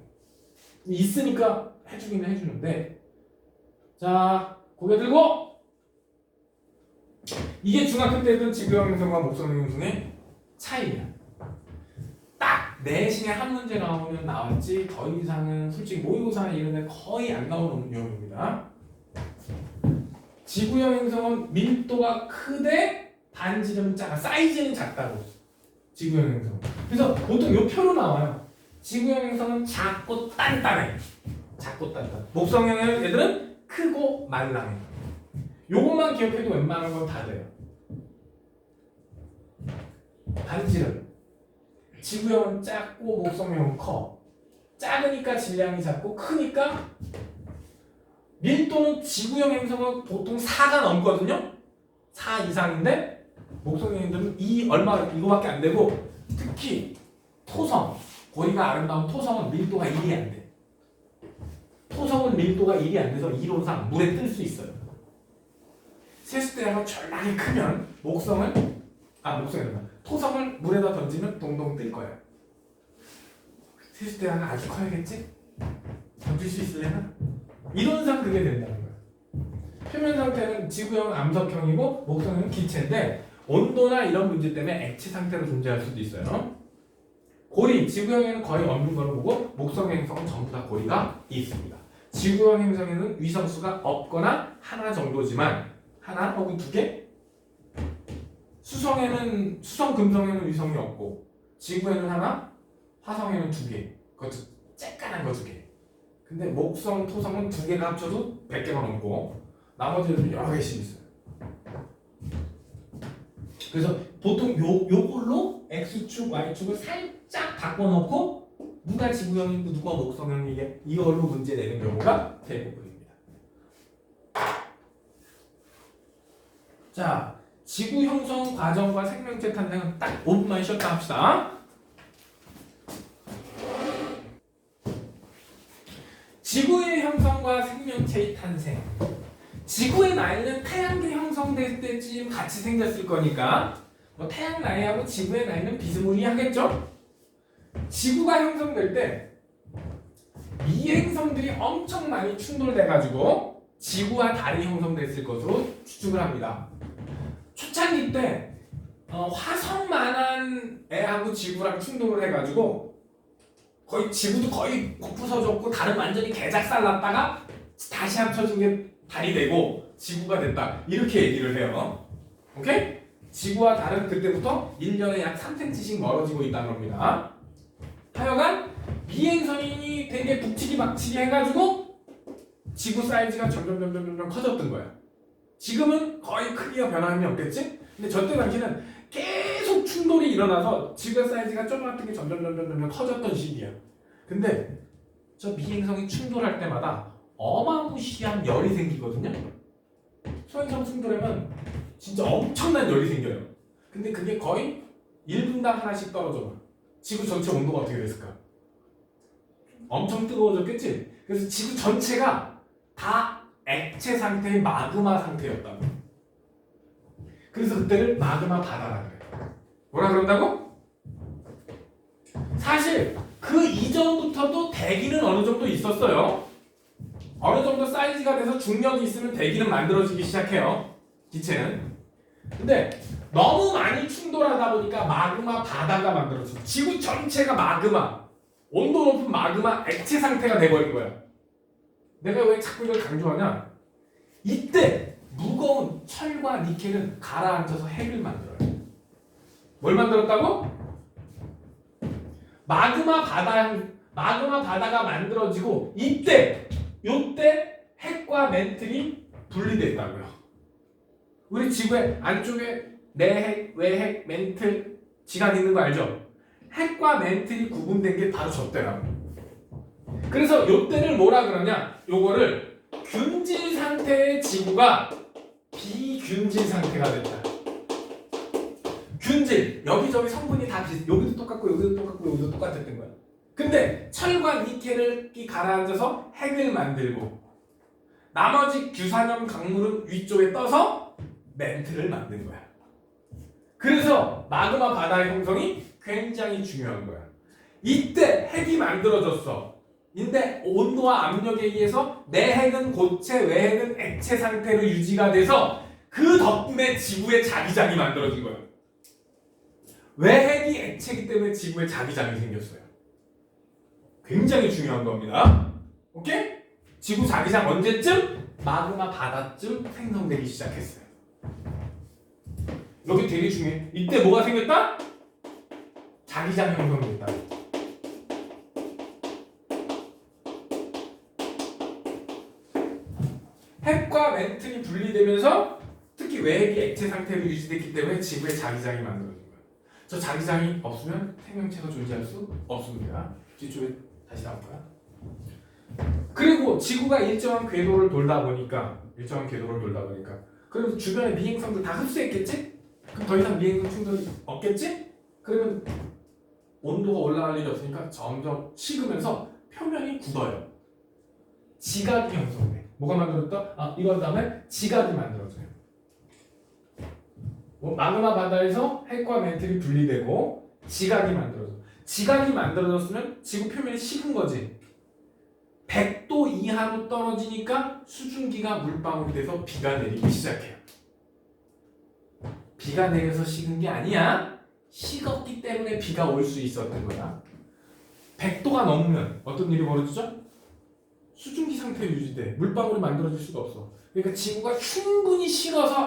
있으니까 해주기는 해주는데 자 고개 들고 이게 중학교 때 했던 지구형 행성과 목성형 행성의 차이야. 딱 내신에 한 문제 나오면 나왔지 더 이상은 솔직히 모의고사나 이런 데 거의 안 나오는 내용입니다. 지구형 행성은 밀도가 크되 반지름은 작아. 사이즈는 작다고. 지구형 행성. 그래서 보통 이 표로 나와요. 지구형 행성은 작고 단단해. 작고 단단. 목성형 애들은 크고 말랑해. 요것만 기억해도 웬만한 건 다 돼요. 반지름. 지구형은 작고 목성형은 커. 작으니까 질량이 작고 크니까 밀도는 지구형 행성은 보통 4가 넘거든요. 4 이상인데 목성형들은 2 얼마 이거밖에 안 되고 특히 토성, 고리가 아름다운 토성은 밀도가 1이 안 돼. 토성은 밀도가 1이 안 돼서 이론상 물에 뜰 수 있어요. 세숫대야가 졸라게 크면 목성이 아니라 토성을 물에다 던지면 동동 뜰 거야. 세숫대야가 아주 커야겠지? 던질 수 있으려나? 이론상 그게 된다는 거야. 표면 상태는 지구형 암석형이고 목성은 기체인데 온도나 이런 문제 때문에 액체 상태로 존재할 수도 있어요. 고리, 지구형에는 거의 없는 걸로 보고 목성 행성은 전부 다 고리가 있습니다. 지구형 행성에는 위성수가 없거나 하나 정도지만 하나 혹은 두 개? 수성, 금성에는 위성이 없고 지구에는 하나, 화성에는 두 개. 그것도 쬐깐한 거 두 개. 근데 목성, 토성은 두 개가 합쳐도 100개가 넘고 나머지는 여러 개씩 있어요. 그래서 보통 요걸로 X축, Y축을 살짝 바꿔놓고 누가 지구형이고 누가 목성형이게 이걸로 문제 내는 경우가 대부분입니다. 자, 지구 형성 과정과 생명체 탄생은 딱 5분만 쉬었다 합시다. 지구의 형성과 생명체의 탄생. 지구의 나이는 태양계 형성될 때쯤 같이 생겼을 거니까 뭐 태양 나이하고 지구의 나이는 비스무리하겠죠? 지구가 형성될 때 미행성들이 엄청 많이 충돌돼가지고 지구와 달이 형성됐을 것으로 추측을 합니다. 초창기 때 화성만한 애하고 지구랑 충돌을 해가지고 거의 지구도 거의 부서졌고 달은 완전히 개작살났다가 다시 합쳐진 게 달이 되고 지구가 됐다 이렇게 얘기를 해요. 오케이? 지구와 달은 그때부터 1년에 약 3cm씩 멀어지고 있다는 겁니다. 하여간 미행성이 되게 북치기 박치기 해가지고 지구 사이즈가 점점 커졌던 거야. 지금은 거의 크기가 변함이 없겠지? 근데 저때 당시는 계속 충돌이 일어나서 지구 사이즈가 조그맣던 게 점점 커졌던 시기야. 근데 저 미행성이 충돌할 때마다 어마무시한 열이 생기거든요. 소행성 충돌하면 진짜 엄청난 열이 생겨요. 근데 그게 거의 1분당 하나씩 떨어져. 지구 전체 온도가 어떻게 됐을까? 엄청 뜨거워졌겠지? 그래서 지구 전체가 다 액체 상태의 마그마 상태였다고. 그래서 그때를 마그마 바다라 그래. 뭐라 그런다고? 사실 그 이전부터도 대기는 어느 정도 있었어요. 어느 정도 사이즈가 돼서 중력이 있으면 대기는 만들어지기 시작해요. 기체는. 근데 너무 많이 충돌하다 보니까 마그마 바다가 만들어져. 지구 전체가 마그마, 온도 높은 마그마 액체 상태가 돼버린 거야. 내가 왜 자꾸 이걸 강조하냐? 이때 무거운 철과 니켈은 가라앉아서 핵을 만들어요. 뭘 만들었다고? 마그마 바다가 만들어지고 요때 핵과 멘틀이 분리됐다고요. 우리 지구의 안쪽에 내핵, 외핵, 멘틀 지각 있는 거 알죠? 핵과 멘틀이 구분된 게 바로 저때라고. 그래서 요때를 뭐라 그러냐? 요거를 균질 상태의 지구가 비균질 상태가 됐다. 균질, 여기저기 성분이 다 비슷해. 여기도 똑같고 여기도 똑같고 여기도 똑같았던 거야. 근데 철과 니켈이 가라앉아서 핵을 만들고 나머지 규산염 강물은 위쪽에 떠서 멘틀을 만든 거야. 그래서 마그마 바다의 형성이 굉장히 중요한 거야. 이때 핵이 만들어졌어. 근데 온도와 압력에 의해서 내핵은 고체, 외핵은 액체 상태로 유지가 돼서 그 덕분에 지구에 자기장이 만들어진 거야. 외핵이 액체이기 때문에 지구에 자기장이 생겼어요. 굉장히 중요한 겁니다. 오케이? 지구 자기장 언제쯤? 마그마 바다쯤 생성되기 시작했어요. 여기 되게 중요해. 이때 뭐가 생겼다? 자기장 형성됐다. 핵과 멘틀이 분리되면서 특히 외핵이 액체 상태로 유지됐기 때문에 지구에 자기장이 만들어진 거예요. 저 자기장이 없으면 생명체가 존재할 수 없습니다. 뒤쪽에 다시 나올까요? 그리고 지구가 일정한 궤도를 돌다 보니까 그래서 주변의 미행성들 다 흡수했겠지? 그럼 더 이상 미행성 충돌이 없겠지? 그러면 온도가 올라갈 일이 없으니까 점점 식으면서 표면이 굳어요. 지각이 형성돼. 뭐가 만들어졌다? 이건 다음에 지각이 만들어져요. 마그마 바다에서 핵과 멘틀이 분리되고 지각이 만들어져. 지각이 만들어졌으면 지구 표면이 식은 거지. 100도 이하로 떨어지니까 수증기가 물방울이 돼서 비가 내리기 시작해요. 비가 내려서 식은 게 아니야. 식었기 때문에 비가 올 수 있었던 거야. 100도가 넘으면 어떤 일이 벌어지죠? 수증기 상태 유지돼. 물방울이 만들어질 수가 없어. 그러니까 지구가 충분히 식어서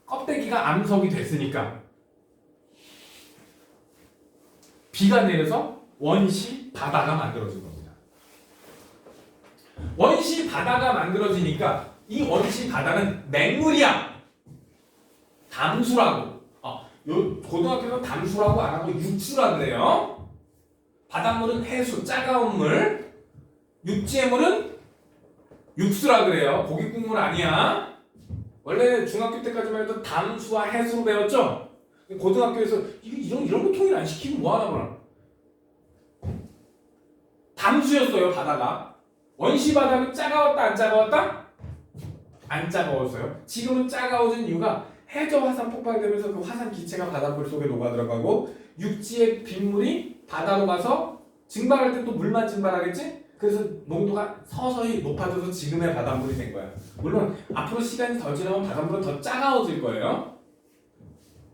껍데기가 암석이 됐으니까 비가 내려서 원시 바다가 만들어진 겁니다. 원시 바다가 만들어지니까 이 원시 바다는 맹물이야. 담수라고. 요 고등학교에서 담수라고 안 하고 육수라 그래요. 바닷물은 해수, 차가운 물. 육지의 물은 육수라 그래요. 고기 국물 아니야. 원래 중학교 때까지만 해도 담수와 해수로 배웠죠? 고등학교에서 이런 거 통일 안 시키면 뭐 하나 보나. 담수였어요, 바다가. 원시 바다는 차가웠다, 안 차가웠다? 안 차가웠어요. 지금은 차가워진 이유가 해저 화산 폭발되면서 그 화산 기체가 바닷물 속에 녹아 들어가고 육지의 빗물이 바다로 가서 증발할 때 또 물만 증발하겠지? 그래서 농도가 서서히 높아져서 지금의 바닷물이 된 거야. 물론 앞으로 시간이 더 지나면 바닷물은 더 차가워질 거예요.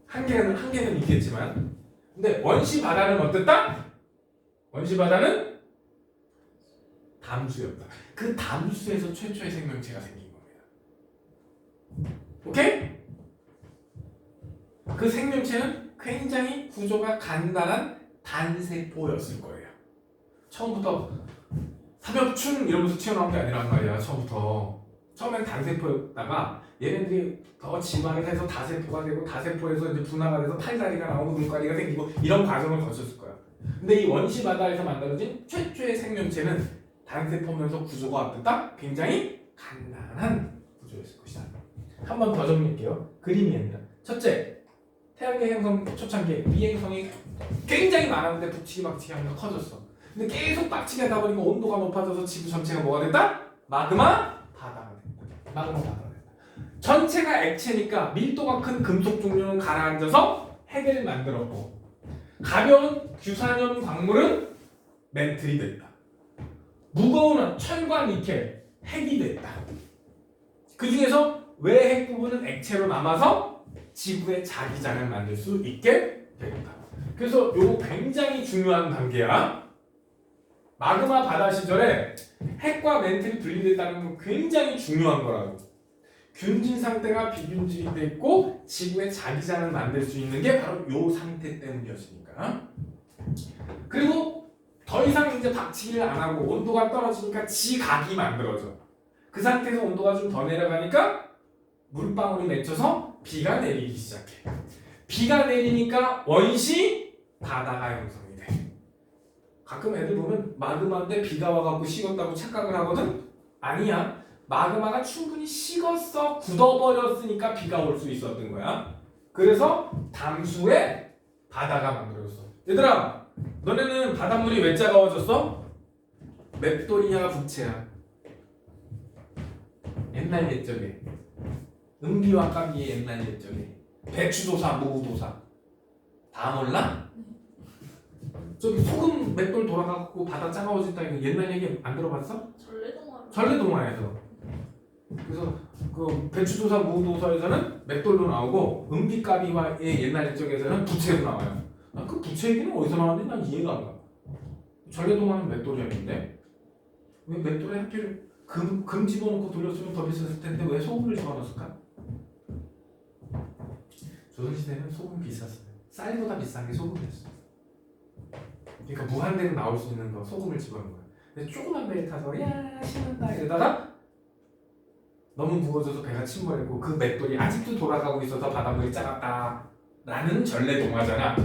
한계는 있겠지만. 근데 원시 바다는 어땠다? 원시 바다는 담수였다. 그 담수에서 최초의 생명체가 생긴 겁니다. 오케이? 그 생명체는 굉장히 구조가 간단한 단세포였을 거예요. 처음부터 삼엽충 이러면서 튀어나온 게 아니란 말이야. 처음엔 단세포였다가 얘네들이 더 진화를 해서 다세포가 되고 다세포에서 이제 분화가 돼서 팔다리가 나오고 눈가리가 생기고 이런 과정을 거쳤을 거야. 근데 이 원시 바다에서 만들어진 최초의 생명체는 단세포면서 구조가 어땠다? 굉장히 간단한 구조였을 것이다. 한 번 더 정리할게요. 그림이 아니라 첫째, 태양계 행성 초창기에 미행성이 굉장히 많았는데 북치기 박치기 하면서 커졌어. 근데 계속 박치기 하다 보니까 온도가 높아져서 지구 전체가 뭐가 됐다? 마그마 바다가 됐다. 마그마 바다가 됐다. 전체가 액체니까 밀도가 큰 금속 종류는 가라앉아서 핵을 만들었고 가벼운 규산염 광물은 멘틀이 됐다. 무거운 철과 니켈, 핵이 됐다. 그 중에서 외핵 부분은 액체로 남아서 지구의 자기장을 만들 수 있게 되겠다. 그래서 요거 굉장히 중요한 단계야. 마그마 바다 시절에 핵과 멘틀이 분리됐다는 건 굉장히 중요한 거라고. 균진 상태가 비균질이 됐고 지구의 자기장을 만들 수 있는 게 바로 요 상태 때문이었으니까. 그리고 더 이상 이제 박치기를 안 하고 온도가 떨어지니까 지각이 만들어져. 그 상태에서 온도가 좀 더 내려가니까 물방울이 맺혀서 비가 내리기 시작해. 비가 내리니까 원시 바다가 형성이 돼. 가끔 애들 보면 마그마인데 비가 와갖고 식었다고 착각을 하거든? 아니야. 마그마가 충분히 식었어. 굳어버렸으니까 비가 올 수 있었던 거야. 그래서 담수에 바다가 만들어졌어. 얘들아, 너네는 바닷물이 왜 차가워졌어? 맵도리야 부채야. 옛날 옛적에 은비와 까비의 옛날 옛적에 배추도사, 무구도사 다 몰라? 저기 소금 맷돌 돌아가고 바다 차가워진다 이거 옛날 얘기 안 들어봤어? 전래동화에서. 그래서 그 배추도사, 무구도사에서는 맷돌도 나오고 은비까비와의 옛날 옛적에서는 부채도 나와요. 그 부채 얘기는 어디서 나왔는지 난 이해가 안 가. 전래동화는 맷돌이었는데 왜 맷돌에 하필 금 집어넣고 돌렸으면 더 비쌌을 텐데 왜 소금을 집어넣었을까? 조선시대는 소금 비쌌어요. 쌀보다 비싼 게 소금이었어. 그러니까 무한대로 나올 수 있는 거 소금을 집어넣은 거야. 근데 조그만 배에 타서 야 신난다 이러다가 너무 무거워져서 배가 침몰했고 그 맷돌이 아직도 돌아가고 있어서 바닷물이 작았다 라는 전래동화잖아.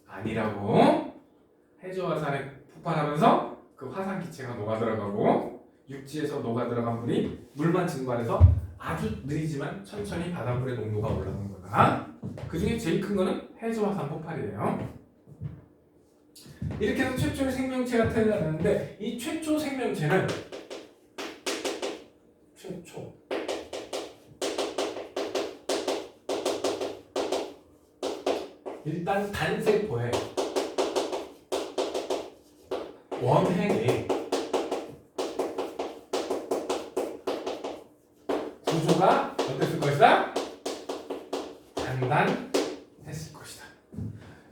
아니라고. 해저화산에 폭발하면서 그 화산 기체가 녹아들어가고 육지에서 녹아들어간 물이 물만 증발해서 아주 느리지만 천천히 바닷물의 농도가 올라가는 거다. 그 중에 제일 큰 거는 해저화산 폭발이에요. 이렇게 해서 최초의 생명체가 태어났는데 이 최초 생명체는 최초 일단 단세포에 원핵의 구조가 어땠을 것이다? 단단했을 것이다.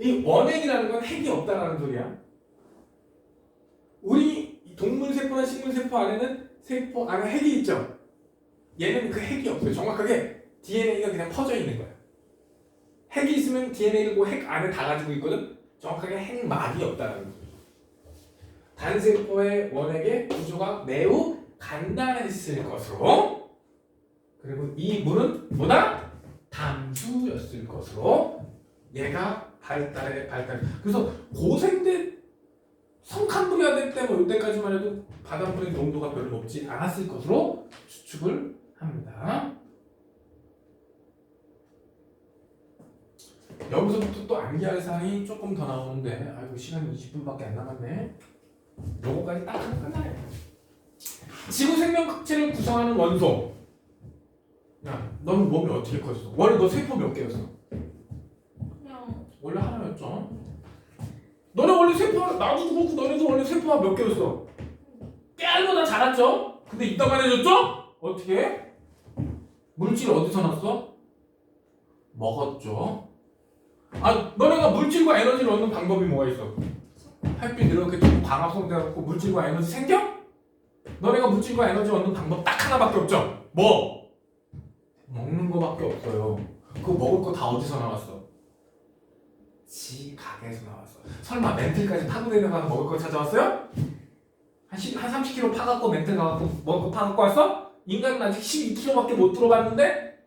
이 원핵이라는 건 핵이 없다라는 소리야. 우리 동물세포나 식물세포 안에는 세포 안에 핵이 있죠. 얘는 그 핵이 없어요. 정확하게 DNA가 그냥 퍼져 있는 거야. 핵이 있으면 DNA를 그 핵 안에 다 가지고 있거든. 정확하게 핵막이 없다는 거죠. 단세포의 원핵의 구조가 매우 간단했을 것으로, 그리고 이 물은 뭐다? 담수였을 것으로 얘가 발달. 그래서 고생대 성칸브리아대 때 뭐 이때까지만 해도 바닷물의 농도가 별로 높지 않았을 것으로 추측을 합니다. 여기서부터 또 암기할 사항이 조금 더 나오는데, 아이고 시간이 20분밖에 안 남았네. 요거까지 딱 하면 끝나요. 지구 생명체를 구성하는 원소. 야, 너는 몸이 어떻게 커졌어? 원래 너 세포 몇 개였어? 그냥 원래 하나였죠. 너네 원래 세포, 나도 그렇고 너네도 원래 세포가 몇 개였어? 깨알보다 자랐죠? 근데 이따만해졌죠? 어떻게? 물질 어디서 났어? 먹었죠. 아, 너네가 물질과 에너지를 얻는 방법이 뭐가 있어? 햇빛 이렇게 좀 광합성 돼갖고 물질과 에너지 생겨? 너네가 물질과 에너지 얻는 방법 딱 하나밖에 없죠? 뭐? 먹는 거밖에 없어요. 그거 먹을 거 다 어디서 나왔어? 지각에서 나왔어. 설마 멘틀까지 타고 내려가서 먹을 거 찾아왔어요? 한 30km 파갖고 멘틀 가갖고 먹을 거 파갖고 왔어? 인간은 아직 12km밖에 못 들어갔는데?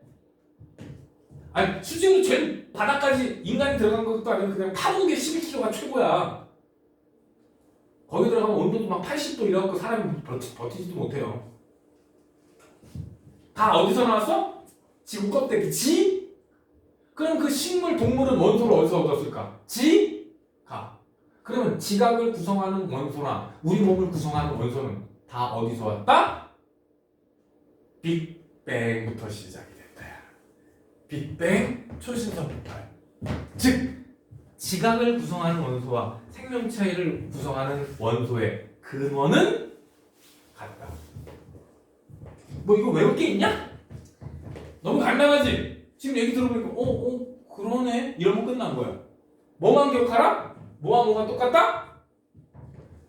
아니 수직으로 제일 바닥까지 인간이 들어간 것도 아니고 그냥 타본 게 12km가 최고야. 거기 들어가면 온도도 막 80도 이래갖고 사람이 버티지도 못해요. 다 어디서 나왔어? 지구 껍데기. 지? 그럼 그 식물, 동물은 원소를 어디서 얻었을까? 지각. 그러면 지각을 구성하는 원소나 우리 몸을 구성하는 원소는 다 어디서 왔다? 빅뱅부터 시작이 됐다. 빅뱅 초신성 폭발. 즉 지각을 구성하는 원소와 생명체를 구성하는 원소의 근원은 같다. 뭐 이거 외울 게 있냐? 너무 간단하지? 지금 얘기 들어보니까 그러네 이러면 끝난 거야. 뭐만 기억하라? 뭐와 뭐가 똑같다?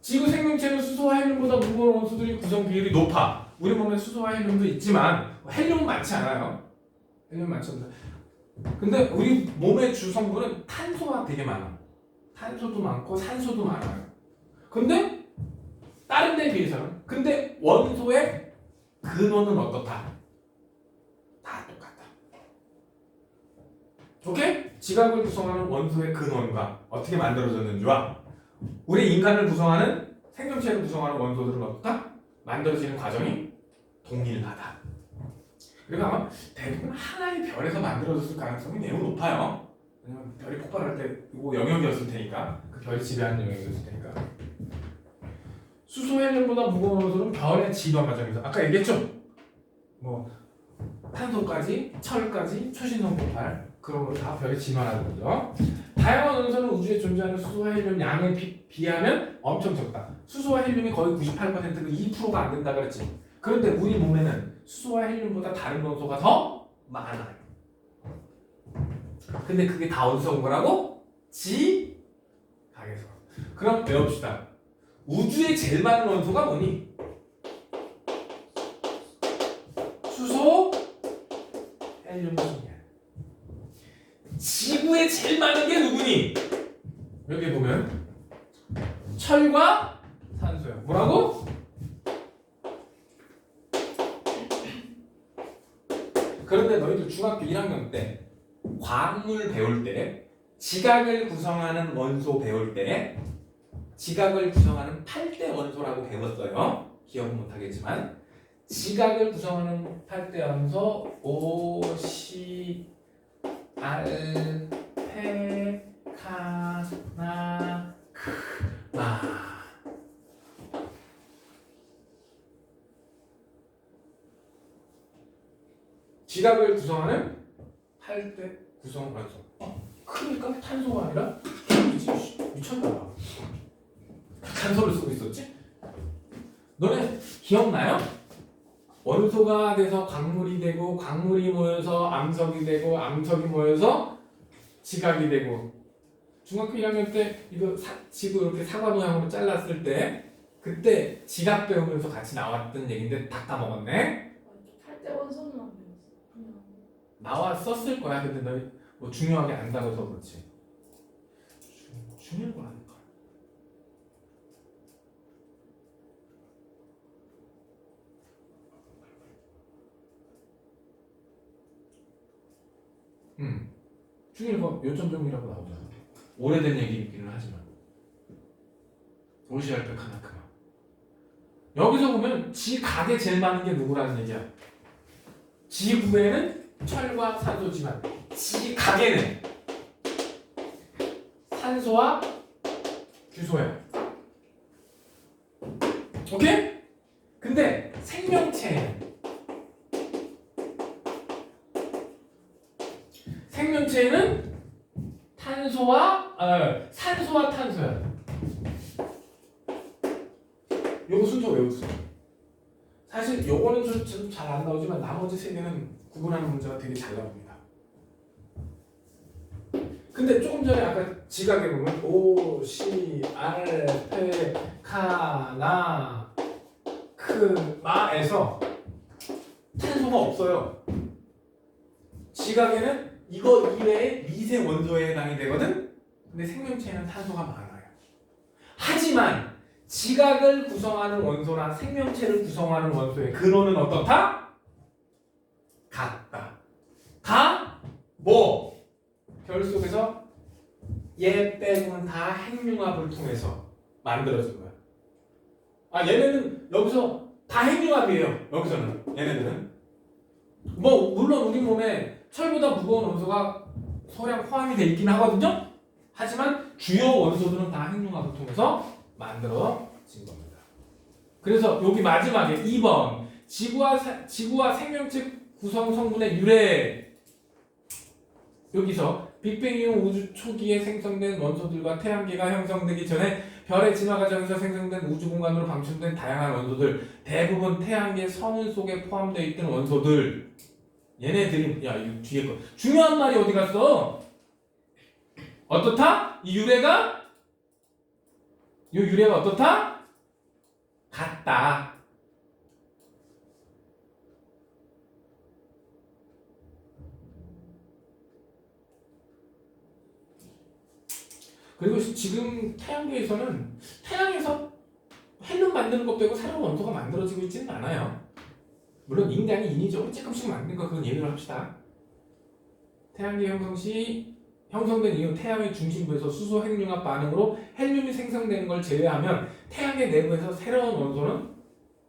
지구 생명체는 수소와 헬륨보다 무거운 원소들이 구성 비율이 높아. 우리 몸에 수소와 헬륨도 있지만 헬륨은 많지 않아요. 헬륨 많지 않아요. 근데 우리 몸의 주 성분은 탄소가 되게 많아. 탄소도 많고 산소도 많아요. 근데 다른 데에 비해서는, 근데 원소의 근원은 어떻다? 다 똑같다. 오케이? 지각을 구성하는 원소의 근원과 어떻게 만들어졌는지와 우리 인간을 구성하는, 생명체를 구성하는 원소들은 어떻다? 만들어지는 과정이 동일하다. 그리고 아마 대부분 하나의 별에서 만들어졌을 가능성이 매우 높아요. 왜냐면 별이 폭발할 때 이거 영역이었을 테니까, 그 별이 지배하는 영역이었을 테니까. 수소 헬륨보다 무거운 원소는 별의 진화 과정에서 아까 얘기했죠? 뭐 탄소까지, 철까지, 초신성 폭발, 그런 거 다 별의 진화라는 거죠. 다양한 원소는 우주에 존재하는 수소와 헬륨 양에 비하면 엄청 적다. 수소와 헬륨이 거의 98%, 그 2%가 안 된다 그랬지. 그런데 우리 몸에는 수소와 헬륨보다 다른 원소가 더 많아요. 근데 그게 다 어디서 온 거라고? 지각에서. 그럼 외웁시다. 우주에 제일 많은 원소가 뭐니? 수소, 헬륨 중이야. 지구에 제일 많은 게 누구니? 여기 보면 철과 산소야. 뭐라고? 그런데 너희들 중학교 1학년 때 광물 배울 때 지각을 구성하는 원소 배울 때 지각을 구성하는 8대 원소라고 배웠어요. 기억은 못하겠지만 지각을 구성하는 8대 원소 O, C, R, 폐, 카, 나, 크 지각을 구성하는 8대 구성 원소. 그러니까 탄소가 아니라 미쳤나? 탄소를 쓰고 있었지? 너네 기억나요? 원소가 돼서 광물이 되고 광물이 모여서 암석이 되고 암석이 모여서 지각이 되고 중학교 1학년 때 이거 지구 이렇게 사과 모양으로 잘랐을 때 그때 지각 배우면서 같이 나왔던 얘기인데 다 까먹었네? 탈때 원소는 안 배웠어. 그냥 나왔었을 거야. 근데 너 뭐 중요하게 안다고서 그렇지. 중요한 거라니까. 중요한 거 요점정리라고 나오잖아. 오래된 얘기이기는 하지만. 오시알페카나크마. 여기서 보면 지각에 제일 많은 게 누구라는 얘기야? 지구에는 철과 산소지만 지각에는 산소와 규소야. 오케이? 근데 생명체에는 산소와 탄소야. 요거 순서 외우세요. 사실 요거는 좀 잘 안 나오지만 나머지 세 개는 구분하는 문제가 되게 잘 나옵니다. 근데 조금 전에 아까 지각에 보면 오, 시, 알, 페, 카, 나, 크, 마에서 탄소가 없어요. 지각에는 이거 이외에 미세 원소에 해당이 되거든? 근데 생명체에는 탄소가 많아요. 하지만 지각을 구성하는 원소나 생명체를 구성하는 원소의 근원은 어떻다? 같다. 뭐? 별 속에서 얘 빼고는 다 핵융합을 통해서 만들어진 거야. 얘네는 여기서 다 핵융합이에요. 여기서는 얘네들은 뭐 물론 우리 몸에 철보다 무거운 원소가 소량 포함이 돼 있긴 하거든요. 하지만 주요 원소들은 다 핵융합을 통해서 만들어진 겁니다. 그래서 여기 마지막에 2번 지구와 생명체 구성 성분의 유래. 여기서 빅뱅 이후 우주 초기에 생성된 원소들과 태양계가 형성되기 전에 별의 진화 과정에서 생성된 우주 공간으로 방출된 다양한 원소들, 대부분 태양계 성운 속에 포함되어 있던 원소들. 얘네들이 이거 뒤에 거 중요한 말이 어디 갔어? 어떻다? 이 유래가 어떻다? 같다. 그리고 지금 태양계에서는 태양에서 헬륨 만드는 것 빼고 새로운 원소가 만들어지고 있지는 않아요. 물론 인간이 인위적으로 조금씩 만든 거 그건 예외로 합시다. 태양계 형성 시 형성된 이후 태양의 중심부에서 수소 핵융합 반응으로 헬륨이 생성되는 걸 제외하면 태양계 내부에서 새로운 원소는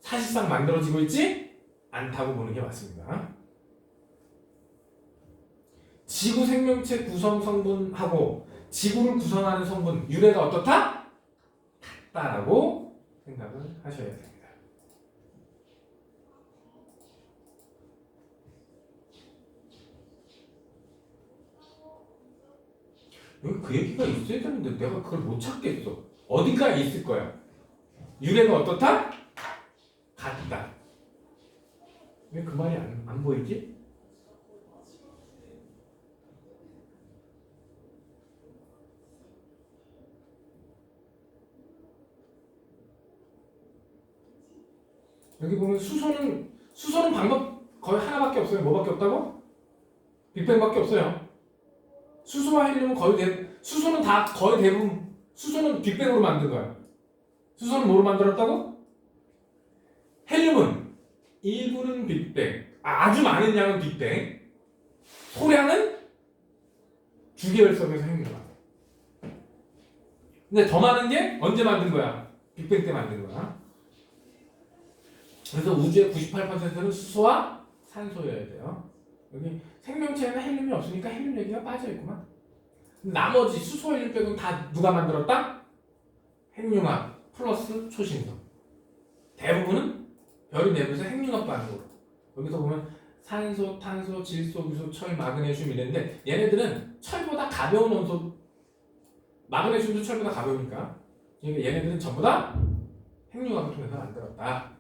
사실상 만들어지고 있지 않다고 보는 게 맞습니다. 지구 생명체 구성 성분하고 지구를 구성하는 성분 유래가 어떻다? 같다라고 생각을 하셔야 됩니다. 여기 그 얘기가 있어야 되는데 내가 그걸 못 찾겠어. 어딘가에 있을 거야. 유래가 어떻다? 같다. 왜 그 말이 안 보이지? 여기 보면 수소는 방법 거의 하나밖에 없어요. 뭐밖에 없다고? 빅뱅밖에 없어요. 수소와 헬륨은 수소는 다 거의 대부분 수소는 빅뱅으로 만든 거야. 수소는 뭐로 만들었다고? 헬륨은 일부는 빅뱅, 아주 많은 양은 빅뱅, 소량은 주계열성에서 핵융합. 근데 더 많은 게 언제 만든 거야? 빅뱅 때 만든 거야. 그래서 우주의 98%는 수소와 산소여야 돼요. 여기 생명체에는 헬륨이 없으니까 헬륨 얘기가 빠져있구만. 나머지 수소, 헬륨 빼고는 다 누가 만들었다? 핵융합 플러스 초신성. 대부분은 별이 내부에서 핵융합 반응으로. 여기서 보면 산소, 탄소, 질소, 유소, 철, 마그네슘 이랬는데 얘네들은 철보다 가벼운 원소. 마그네슘도 철보다 가벼우니까. 그러니까 얘네들은 전부 다 핵융합을 통해서 만들었다.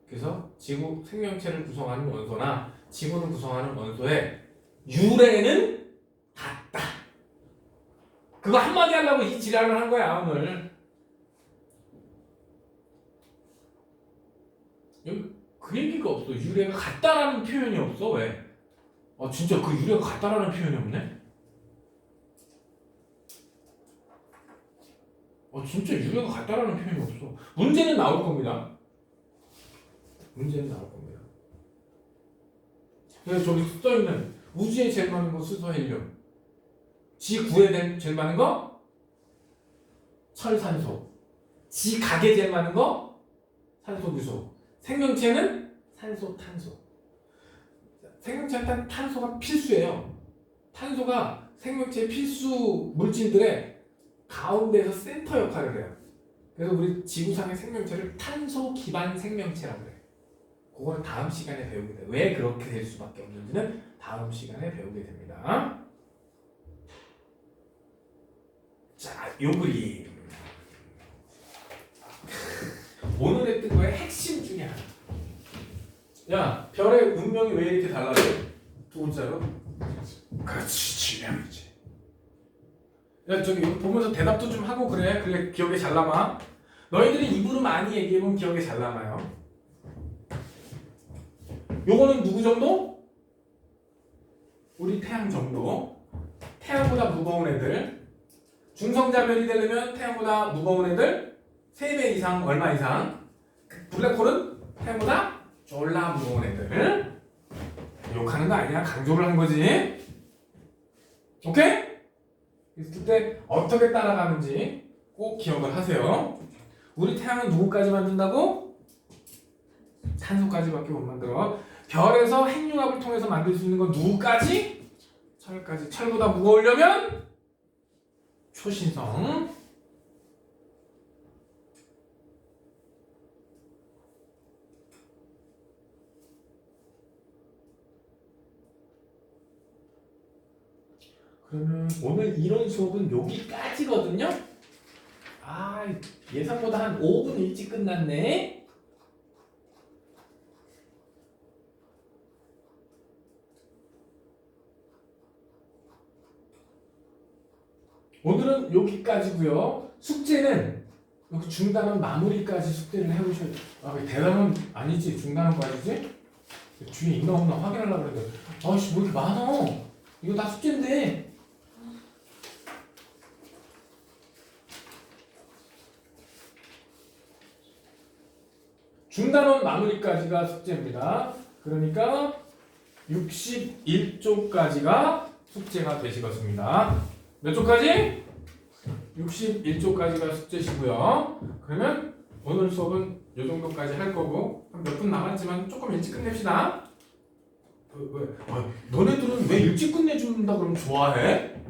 그래서 지구 생명체를 구성하는 원소나 지구를 구성하는 원소의 유래는 같다. 그거 한마디 하려고 이 지랄을 한 거야 오늘. 여기 그 얘기가 없어. 유래가 같다라는 표현이 없어. 왜? 진짜 그 유래가 같다라는 표현이 없네? 진짜 유래가 같다라는 표현이 없어. 문제는 나올 겁니다. 문제는 나올 겁니다. 그래서 저기 써있는 우주에 제일 많은 거 수소, 헬륨. 지구에 제일 많은 거 철, 산소. 지각에 제일 많은 거 산소, 유소. 생명체는 산소, 탄소. 생명체한테 탄소가 필수예요. 탄소가 생명체의 필수 물질들의 가운데에서 센터 역할을 해요. 그래서 우리 지구상의 생명체를 탄소 기반 생명체라고 해요. 그거는 다음 시간에 배우게 돼요. 왜 그렇게 될 수밖에 없는지는 다음 시간에 배우게 됩니다. 자, 요 그림. 오늘 했던 거의 핵심 중에 하나. 야, 별의 운명이 왜 이렇게 달라져? 두 글자로? 그렇지, 질량이지. 야, 저기 보면서 대답도 좀 하고 그래. 그래 기억에 잘 남아. 너희들이 입으로 많이 얘기해보면 기억에 잘 남아요. 요거는 누구 정도? 우리 태양 정도. 태양보다 무거운 애들. 중성자별이 되려면 태양보다 무거운 애들 3배 이상, 얼마 이상. 블랙홀은 태양보다 졸라 무거운 애들. 욕하는 거 아니야. 강조를 한 거지. 오케이? 그때 어떻게 따라가는지 꼭 기억을 하세요. 우리 태양은 누구까지 만든다고? 탄소까지밖에 못 만들어. 별에서 핵융합을 통해서 만들 수 있는 건 누구까지? 철까지. 철보다 무거우려면 초신성. 그러면 오늘 이론 수업은 여기까지거든요. 예상보다 한 5분 일찍 끝났네. 오늘은 여기까지고요. 숙제는 여기 중단은 마무리까지 숙제를 해보셔야 돼요. 왜 대답은 아니지? 중단은 빠지지? 뒤에 있나 없나 확인하려고 그랬는데 아씨 뭐 이렇게 많아. 이거 다 숙제인데. 중단원 마무리까지가 숙제입니다. 그러니까 61쪽까지가 숙제가 되시겠습니다. 몇 쪽까지? 61쪽까지가 숙제시고요. 그러면 오늘 수업은 이 정도까지 할 거고 몇 분 남았지만 조금 일찍 끝냅시다. 너네들은 왜 일찍 끝내준다 그러면 좋아해?